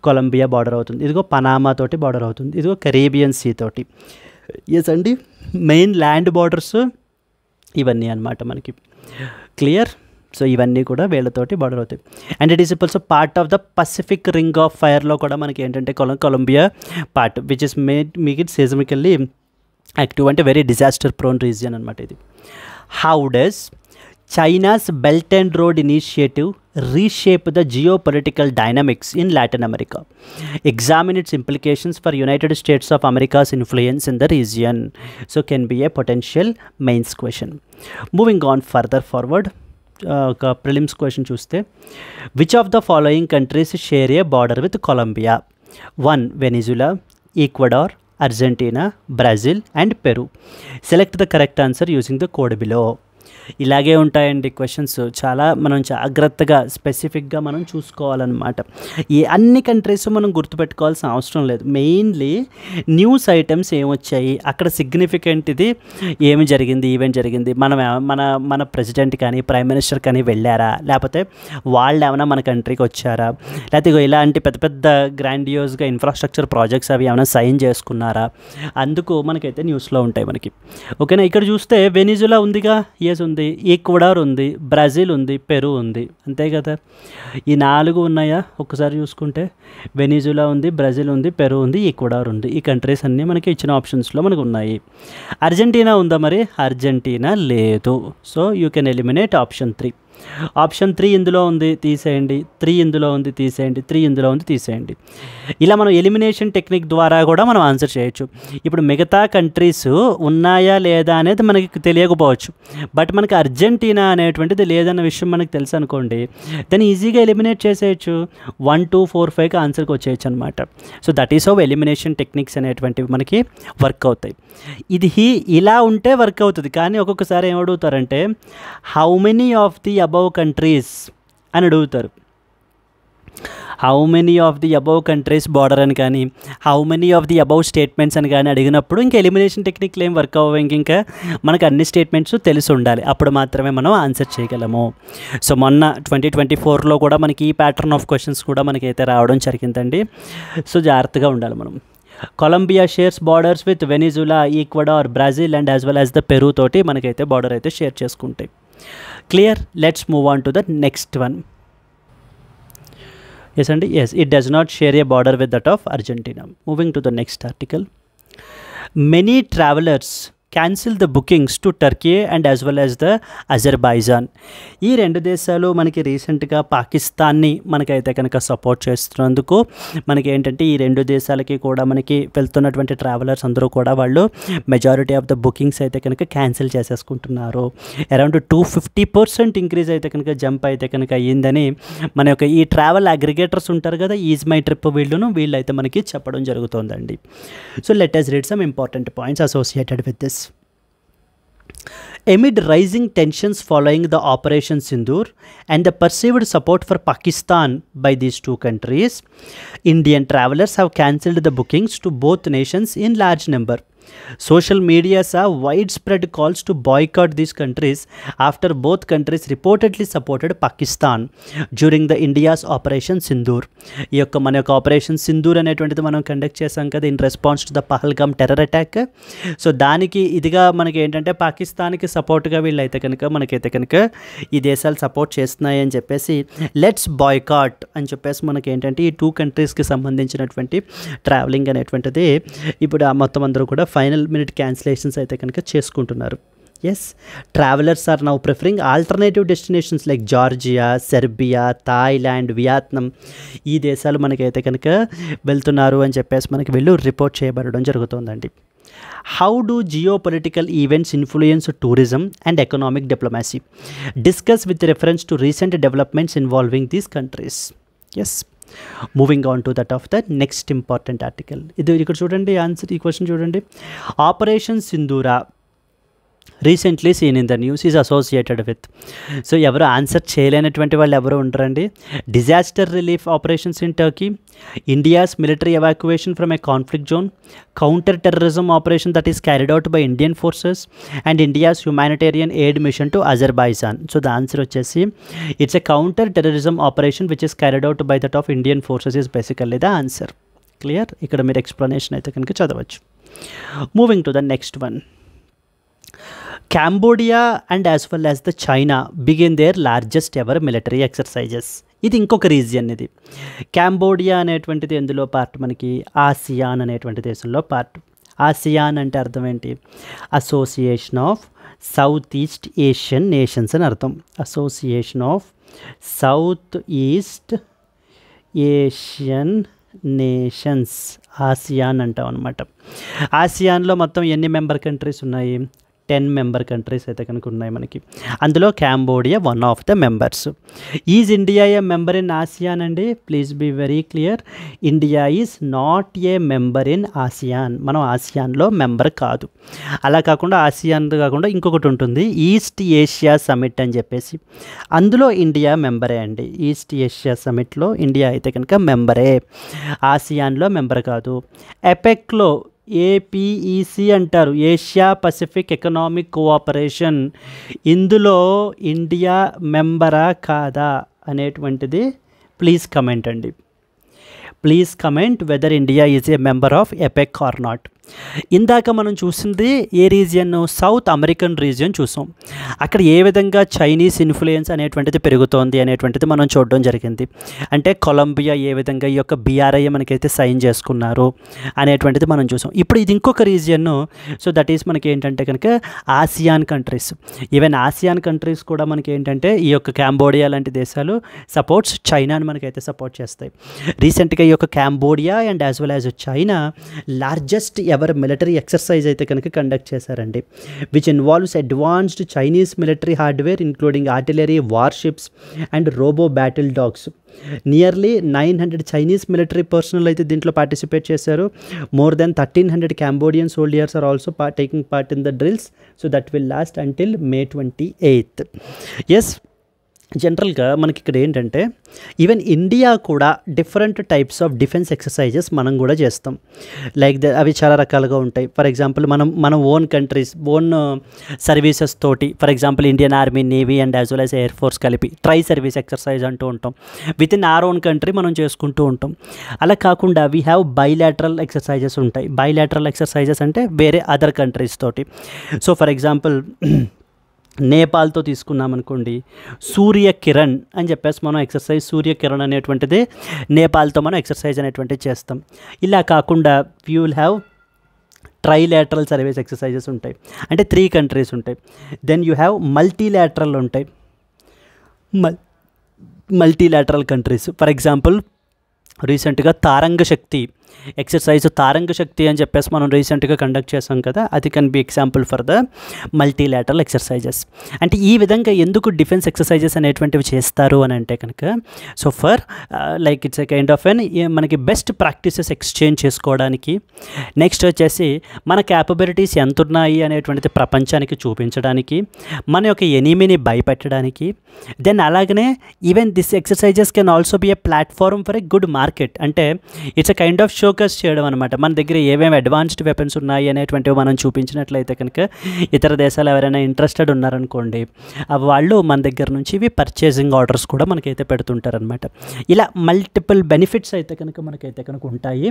Colombia border అవుతుంది. ఇదిగో Panama తోటి బార్డర్ అవుతుంది, ఇదిగో కరేబియన్ సీ తోటి. ఎస్ అండి, మెయిన్ ల్యాండ్ బార్డర్స్ ఇవన్నీ అన్నమాట మనకి. క్లియర్? సో ఇవన్నీ కూడా వీళ్ళతోటి బార్డర్ అవుతాయి. And it is also part of the Pacific Ring of ఫైర్లో కూడా మనకి ఏంటంటే Colombia part which is make it seismically active, అంటే వెరీ డిజాస్టర్ ప్రోన్ రీజియన్ అనమాట ఇది. How does China's belt and road initiative reshape the geopolitical dynamics in Latin America? Examine its implications for United States of America's influence in the region. So can be a potential mains question. Moving on further forward, prelims question చూస్తే, which of the following countries share a border with Colombia? 1. Venezuela, Ecuador, Argentina, Brazil and Peru. Select the correct answer using the code below. ఇలాగే ఉంటాయండి questions. చాలా మనం జాగ్రత్తగా స్పెసిఫిక్గా మనం చూసుకోవాలన్నమాట. ఈ అన్ని కంట్రీస్ మనం గుర్తుపెట్టుకోవాల్సిన అవసరం లేదు. మెయిన్లీ న్యూస్ ఐటమ్స్ ఏమొచ్చాయి, అక్కడ సిగ్నిఫికెంట్ ఇది ఏమి జరిగింది, ఈవెంట్ జరిగింది, మన ప్రెసిడెంట్ కానీ ప్రైమ్ మినిస్టర్ కానీ వెళ్ళారా, లేకపోతే వాళ్ళు ఏమైనా మన కంట్రీకి వచ్చారా, లేకపోతే ఇలాంటి పెద్ద పెద్ద గ్రాండియోస్గా ఇన్ఫ్రాస్ట్రక్చర్ ప్రాజెక్ట్స్ అవి ఏమైనా సైన్ చేసుకున్నారా, అందుకు మనకైతే న్యూస్లో ఉంటాయి మనకి. ఓకేనా? ఇక్కడ చూస్తే వెనిజులా ఉందిగా, ఎస్ ఉంది, ఈక్వడార్ ఉంది, బ్రెజిల్ ఉంది, పెరు ఉంది, అంతే కదా. ఈ 4 ఉన్నాయా ఒక్కసారి చూసుకుంటే? వెనిజులా ఉంది, బ్రెజిల్ ఉంది, పెరు ఉంది, ఈక్వడార్ ఉంది. ఈ కంట్రీస్ అన్నీ మనకి ఇచ్చిన ఆప్షన్స్లో మనకు ఉన్నాయి. అర్జెంటీనా ఉందా? మరి అర్జెంటీనా లేదు. So you can eliminate option 3. Option 3 ఇందులో ఉంది, తీసేయండి. 3 ఇందులో ఉంది, తీసేయండి. 3 ఇందులో ఉంది, తీసేయండి. ఇలా మనం ఎలిమినేషన్ టెక్నిక్ ద్వారా కూడా మనం ఆన్సర్ చేయొచ్చు. ఇప్పుడు మిగతా కంట్రీస్ ఉన్నాయా లేదా అనేది మనకి తెలియకపోవచ్చు, బట్ మనకి అర్జెంటీనా అనేటువంటిది లేదన్న విషయం మనకు తెలుసు అనుకోండి, దాన్ని ఈజీగా ఎలిమినేట్ చేసేయచ్చు. 1, 2, 4, 5కి ఆన్సర్కి వచ్చేయచ్చు అనమాట. So that is how elimination techniques అనేటువంటివి మనకి వర్క్ అవుతాయి. ఇది ఇలా ఉంటే వర్క్ అవుతుంది. కానీ ఒక్కొక్కసారి ఏమడుగుతారంటే how many of the above countries అని అడుగుతారు. How many of the above countries border అని కానీ, how many of the above statements అని కానీ అడిగినప్పుడు ఇంకా ఎలిమినేషన్ టెక్నిక్లు ఏం వర్క్ అవ్వవు. ఇంకా మనకు అన్ని స్టేట్మెంట్స్ తెలిసి ఉండాలి, అప్పుడు మాత్రమే మనం ఆన్సర్ చేయగలము. సో మొన్న 2024లో కూడా మనకి ఈ ప్యాటర్న్ ఆఫ్ క్వశ్చన్స్ కూడా మనకైతే రావడం జరిగిందండి. సో జాగ్రత్తగా ఉండాలి మనం. Colombia shares borders with Venezuela, Ecuador, Brazil and as well as the Peru తోటి మనకైతే బార్డర్ అయితే షేర్ చేసుకుంటాయి. Clear? Let's move on to the next one. Yes అండి, yes, it does not share a border with that of Argentina. Moving to the next article. Many travelers cancel the bookings to Turkey and as well as the Azerbaijan. ఈ రెండు దేశాలు మనకి రీసెంట్గా పాకిస్తాన్ని మనకైతే కనుక support చేస్తున్నందుకు మనకి ఏంటంటే ఈ రెండు దేశాలకి కూడా మనకి వెళ్తున్నటువంటి ట్రావెలర్స్ అందరూ కూడా వాళ్ళు మెజారిటీ ఆఫ్ ద బుకింగ్స్ అయితే కనుక క్యాన్సిల్ చేసేసుకుంటున్నారు. అరౌండ్ 250% ఇంక్రీజ్ అయితే కనుక జంప్ అయితే కనుక అయ్యిందని మన యొక్క ఈ ట్రావెల్ అగ్రిగేటర్స్ ఉంటారు కదా, ఈజ్ మై ట్రిప్ వీళ్ళైతే మనకి చెప్పడం జరుగుతుందండి. So let us read some important points associated with this. Amid rising tensions following the Operation Sindoor and the perceived support for Pakistan by these two countries, Indian travelers have cancelled the bookings to both nations in large number. Social media saw widespread calls to boycott these countries after both countries reportedly supported Pakistan during the India's Operation Sindoor. ఈ యొక్క మన యొక్క operation Sindoor అనేటువంటిది మనం conduct చేసాం కదా in response to the Pahalgam terror attack. So దానికి ఇదిగా మనకి ఏంటంటే పాకిస్తాన్కి సపోర్ట్గా వీళ్ళైతే కనుక మనకైతే కనుక ఈ దేశాలు సపోర్ట్ చేస్తున్నాయి అని చెప్పేసి లెట్స్ బాయ్కాట్ అని చెప్పేసి మనకి ఏంటంటే ఈ టూ కంట్రీస్కి సంబంధించినటువంటి ట్రావెలింగ్ అనేటువంటిది ఇప్పుడు ఆ మొత్తం అందరూ కూడా ఫైనల్ మినిట్ క్యాన్సిలేషన్స్ అయితే కనుక చేసుకుంటున్నారు. Yes, travellers are now preferring alternative destinations like Georgia, Serbia, Thailand, Vietnam ఈ దేశాలు మనకైతే కనుక వెళ్తున్నారు అని చెప్పేసి మనకి వీళ్ళు రిపోర్ట్ చేయబడడం జరుగుతుందండి. How do geopolitical events influence tourism and economic diplomacy? Discuss with reference to recent developments involving these countries. Yes, moving on to that of the next important article. ఇది ఇక్కడ చూడండి ఆన్సర్, ఈ question చూడండి. Operation Sindoor recently seen in the news is associated with. So ఎవరు answer చేయలేనటువంటి వాళ్ళు ఎవరు ఉంటారండి? Disaster relief operations in Turkey, India's military evacuation from a conflict zone, counter terrorism operation that is carried out by Indian forces and India's humanitarian aid mission to Azerbaijan. So the answer వచ్చేసి it's a counter terrorism operation which is carried out by that of Indian forces is basically the answer. Clear? ఇక్కడ మీరు explanation అయితే కనుక చదవచ్చు. Moving to the next one. Cambodia and as well as the China begin their largest ever military exercises. ఇది ఇంకొక region. ఇది కాంబోడియా అనేటువంటిది ఎందులో పార్ట్? మనకి ఆసియాన్ అనేటువంటి దేశంలో పార్ట్. ఆసియాన్ అంటే అర్థం ఏంటి? Association of south east Asian nations అని అర్థం. Association of south east Asian nations, ASEAN అంటాం అనమాట. ఆసియాన్లో మొత్తం ఎన్ని మెంబర్ కంట్రీస్ ఉన్నాయి? 10 మెంబర్ కంట్రీస్ అయితే కనుక ఉన్నాయి మనకి. అందులో Cambodia one of the members. Is India a member in ASEAN అండి? Please be very clear, India is not a member in ASEAN. మనం ఆసియాన్లో మెంబర్ కాదు. అలా కాకుండా ఆసియాన్ కాకుండా ఇంకొకటి ఉంటుంది, ఈస్ట్ ఏషియా సమిట్ అని చెప్పేసి, అందులో ఇండియా మెంబరే అండి. ఈస్ట్ ఏషియా సమిట్లో ఇండియా అయితే కనుక మెంబరే, ఆసియాన్లో మెంబర్ కాదు. ఎపెక్లో ఏపీఈసి అంటారు, ఏషియా పసిఫిక్ ఎకనామిక్ కోఆపరేషన్, ఇందులో ఇండియా మెంబరా కాదా అనేటువంటిది ప్లీజ్ కమెంట్ అండి. Please comment whether India is a member of APEC or not. ఇందాక మనం చూసింది ఏ రీజియన్? సౌత్ అమెరికన్ రీజియన్ చూసాం. అక్కడ ఏ విధంగా చైనీస్ ఇన్ఫ్లుయెన్స్ అనేటువంటిది పెరుగుతోంది అనేటువంటిది మనం చూడడం జరిగింది. అంటే కొలంబియా ఏ విధంగా ఈ యొక్క BRI మనకైతే సైన్ చేసుకున్నారు అనేటువంటిది మనం చూసాం. ఇప్పుడు ఇది ఇంకొక రీజియన్. సో దట్ ఈస్ మనకి ఏంటంటే కనుక ASEAN countries. Even ASEAN countries కూడా మనకి ఏంటంటే ఈ యొక్క కాంబోడియా లాంటి దేశాలు సపోర్ట్స్ చైనాని మనకైతే సపోర్ట్ చేస్తాయి. రీసెంట్గా ఈ యొక్క Cambodia and as well as China largest ever military exercise అయితే కనుక కండక్ట్ చేశారండి, which involves advanced Chinese military hardware including artillery, warships and robo battle dogs. Nearly 900 Chinese military personnel అయితే దీంట్లో పార్టిసిపేట్ చేశారు. More than 1300 Cambodian soldiers are also taking part in the drills. So that will last until May 28th. Yes, జనరల్గా మనకి ఇక్కడ ఏంటంటే even India కూడా different types of defence exercises మనం కూడా చేస్తాం. లైక్ అవి చాలా రకాలుగా ఉంటాయి. ఫర్ ఎగ్జాంపుల్ మనం ఓన్ కంట్రీస్ ఓన్ సర్వీసెస్ తోటి, for example Indian army, navy and as well as air force కలిపి ట్రై సర్వీస్ ఎక్సర్సైజ్ అంటూ ఉంటాం. With in our own country మనం చేసుకుంటూ ఉంటాం. అలా కాకుండా వీ హ్యావ్ బైలాటరల్ ఎక్సర్సైజెస్ ఉంటాయి. బైలాటరల్ ఎక్సర్సైజెస్ అంటే వేరే అదర్ కంట్రీస్ తోటి. సో ఫర్ ఎగ్జాంపుల్ నేపాల్తో తీసుకున్నామనుకోండి, సూర్య కిరణ్ అని చెప్పేసి మనం ఎక్సర్సైజ్, సూర్య కిరణ్ అనేటువంటిది నేపాల్తో మనం ఎక్సర్సైజ్ అనేటువంటిది చేస్తాం. ఇలా కాకుండా you will have trilateral service exercises ఉంటాయి, అంటే 3 కంట్రీస్ ఉంటాయి. దెన్ యూ హ్యావ్ మల్టీలాటరల్ ఉంటాయి, మల్టీలాటరల్ కంట్రీస్. ఫర్ ఎగ్జాంపుల్ రీసెంట్గా తారంగ శక్తి ఎక్సర్సైజ్, తారంగ శక్తి అని చెప్పేసి మనం రీసెంట్గా కండక్ట్ చేసాం కదా, అది can be example for the multilateral exercises. అంటే ఈ విధంగా ఎందుకు డిఫెన్స్ ఎక్సర్సైజెస్ అనేటువంటివి చేస్తారు అని అంటే కనుక, so for like it's a kind of మనకి బెస్ట్ ప్రాక్టీసెస్ ఎక్స్చేంజ్ చేసుకోవడానికి, నెక్స్ట్ వచ్చేసి మన క్యాపబిలిటీస్ ఎంత ఉన్నాయి అనేటువంటిది ప్రపంచానికి చూపించడానికి, మన యొక్క ఎనిమిని భయపెట్టడానికి. దెన్ అలాగనే even this exercises can also be a platform for a good market. అంటే it's a kind of showcase చేయడం అనమాట. మన దగ్గర ఏమేమి అడ్వాన్స్డ్ వెపన్స్ ఉన్నాయి అనేటువంటివి మనం చూపించినట్లయితే కనుక ఇతర దేశాలు ఎవరైనా ఇంట్రెస్టెడ్ ఉన్నారనుకోండి, వాళ్ళు మన దగ్గర నుంచి ఇవి పర్చేసింగ్ ఆర్డర్స్ కూడా మనకైతే పెడుతుంటారనమాట. ఇలా మల్టిపుల్ బెనిఫిట్స్ అయితే కనుక మనకైతే కనుక ఉంటాయి.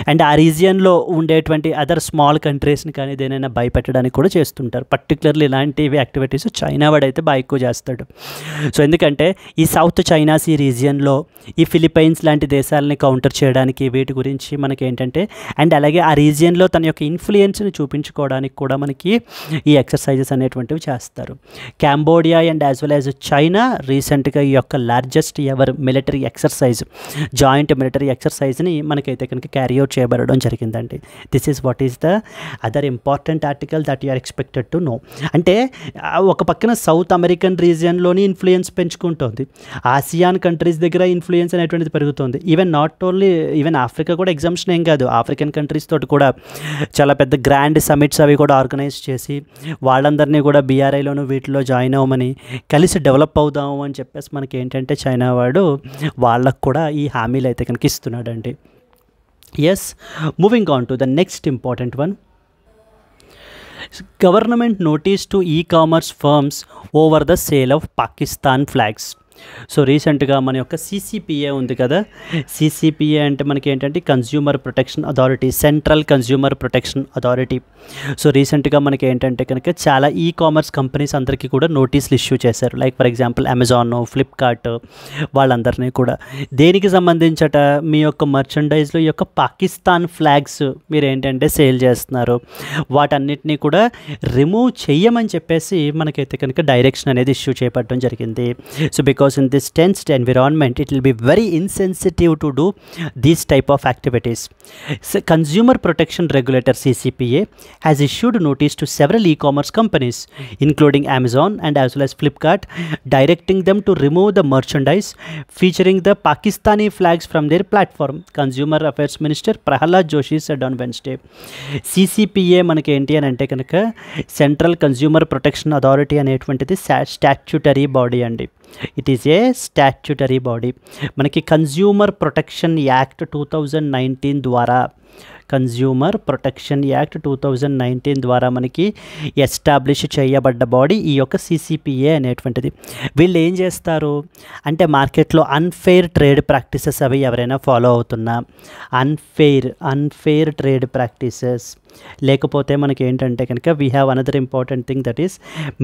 అండ్ ఆ రీజియన్లో ఉండేటువంటి అదర్ స్మాల్ కంట్రీస్ని కానీ దేనైనా భయపెట్టడానికి కూడా చేస్తుంటారు. పర్టికులర్లీ ఇలాంటివి యాక్టివిటీస్ చైనా వాడైతే బాగా ఎక్కువ చేస్తాడు. సో ఎందుకంటే ఈ సౌత్ చైనా సీ రీజియన్లో ఈ ఫిలిప్పైన్స్ లాంటి దేశాలని కౌంటర్ చేయడానికి, వీటి గురించి మనకి ఏంటంటే, అండ్ అలాగే ఆ రీజియన్లో తన యొక్క ఇన్ఫ్లుయెన్స్ని చూపించుకోవడానికి కూడా మనకి ఈ ఎక్సర్సైజెస్ అనేటువంటివి చేస్తారు. Cambodia and as well as China రీసెంట్గా ఈ యొక్క largest ever military exercise, joint military ఎక్సర్సైజ్ని మనకైతే కనుక క్యారీ అవుట్ చేయబడడం జరిగిందండి. This is what is the other important article that you are expected to know. అంటే ఒక పక్కన సౌత్ అమెరికన్ రీజియన్లోని ఇన్ఫ్లుయెన్స్ పెంచుకుంటోంది, ఆసియాన్ కంట్రీస్ దగ్గర ఇన్ఫ్లుయెన్స్ అనేటువంటిది పెరుగుతుంది. Even not only even Africa కూడా ఎగ్జామ్షన్ ఏం కాదు, ఆఫ్రికన్ కంట్రీస్ తోటి కూడా చాలా పెద్ద గ్రాండ్ సమిట్స్ అవి కూడా ఆర్గనైజ్ చేసి వాళ్ళందరినీ కూడా బీఆర్ఐలోను వీటిలో జాయిన్ అవ్వమని, కలిసి డెవలప్ అవుదాము అని చెప్పేసి మనకి ఏంటంటే చైనా వాడు వాళ్ళకు కూడా ఈ హామీలు అయితే కనుక ఇస్తున్నాడండి. Yes, moving on to the next important one. Government notice to e-commerce firms over the sale of Pakistan flags. So రీసెంట్గా మన యొక్క CCPA ఉంది కదా, CCPA అంటే మనకి ఏంటంటే consumer protection authority, central consumer protection authority. So రీసెంట్గా మనకి ఏంటంటే కనుక చాలా ఈ-కామర్స్ కంపెనీస్ అందరికీ కూడా నోటీసులు ఇష్యూ చేశారు. Like for example Amazon, Flipkart, వాళ్ళందరినీ కూడా దేనికి సంబంధించట, మీ యొక్క మర్చండైజ్లో ఈ యొక్క పాకిస్తాన్ ఫ్లాగ్స్ మీరు ఏంటంటే సేల్ చేస్తున్నారు, వాటన్నిటినీ కూడా రిమూవ్ చెయ్యమని చెప్పేసి మనకైతే కనుక డైరెక్షన్ అనేది ఇష్యూ చేయబడడం జరిగింది. So because in this tensed environment it will be very insensitive to do these type of activities. So, Consumer Protection Regulator CCPA has issued notice to several e-commerce companies including Amazon and as well as Flipkart, directing them to remove the merchandise featuring the Pakistani flags from their platform. Consumer Affairs Minister Prahalad Joshi said on Wednesday. CCPA మనకి ఏంటి అని అంటే కనుక central consumer protection authority అనేటువంటిది statutory body అండి. It is A statutory body. మనకి consumer protection act 2019 ద్వారా, consumer protection act 2019 ద్వారా మనకి ఎస్టాబ్లిష్ చేయబడ్డ బాడీ ఈ యొక్క CCPA అనేటువంటిది. వీళ్ళు ఏం చేస్తారు అంటే మార్కెట్లో అన్ఫెయిర్ ట్రేడ్ ప్రాక్టీసెస్ అవి ఎవరైనా ఫాలో అవుతున్నా, అన్ఫెయిర్ ట్రేడ్ ప్రాక్టీసెస్, లేకపోతే మనకి ఏంటంటే కనుక we have another important thing that is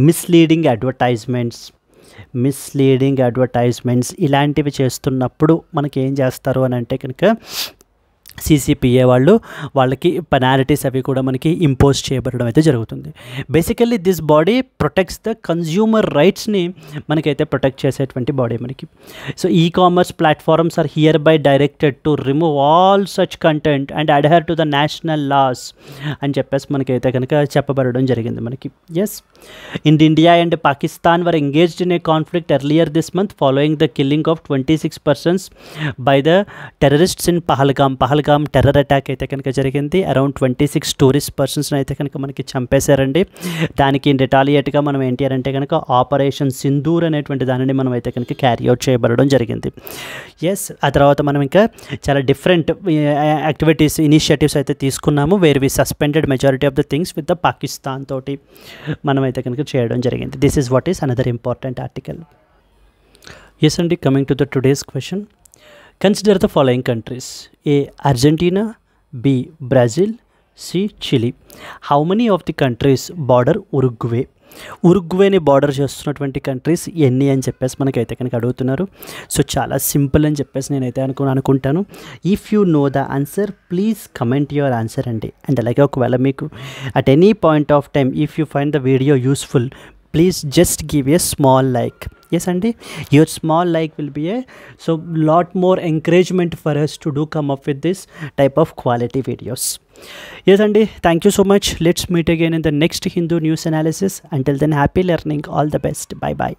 misleading advertisements ఇలాంటివి చేస్తున్నప్పుడు మనకి ఏం చేస్తారు అని అంటే కనుక CCPA వాళ్ళకి పెనాల్టీస్ అవి కూడా మనకి ఇంపోజ్ చేయబడడం అయితే జరుగుతుంది. Basically this body protects the consumer రైట్స్ని మనకైతే ప్రొటెక్ట్ చేసేటువంటి బాడీ మనకి. So e-commerce platforms are here by directed to remove all such content and adhere to the national laws అని చెప్పేసి మనకైతే కనుక చెప్పబడడం జరిగింది మనకి. Yes, India and Pakistan were engaged in a conflict earlier this month following the killing of 26 persons by the terrorists in Pahalgam terror attack అయితే కనుక జరిగింది. అరౌండ్ 26 టూరిస్ట్ పర్సన్స్ని అయితే కనుక మనకి చంపేశారండి. దానికి రిటాలియేట్గా మనం ఏంటి అంటే కనుక ఆపరేషన్ సింధూర్ అనేటువంటి దానిని మనం అయితే కనుక క్యారీ అవుట్ చేయబడడం జరిగింది. ఎస్, ఆ తర్వాత మనం ఇంకా చాలా డిఫరెంట్ యాక్టివిటీస్, ఇనిషియేటివ్స్ అయితే తీసుకున్నాము, where we suspended majority of the things with the Pakistan తోటి మనం అయితే కనుక చేయడం జరిగింది. This is what is another important article. Yes అండి, coming to the today's question. Consider the following countries: A. Argentina, B. Brazil, C. Chile. How many of the countries border Uruguay? ఉరుగ్వేని border చేస్తున్నటువంటి countries ఎన్ని అని చెప్పేసి మనకైతే కనుక అడుగుతున్నారు. So చాలా సింపుల్ అని చెప్పేసి నేనైతే అనుకుంటాను. If you know the answer please comment your answer అండి. అండ్ అలాగే ఒకవేళ మీకు at any point of time if you find the video useful, please just give a small like. Yes Andy, your small like will be a lot more encouragement for us to do come up with this type of quality videos. Yes Andy, thank you so much. Let's meet again in the next Hindu news analysis. Until then, happy learning. All the best. Bye bye.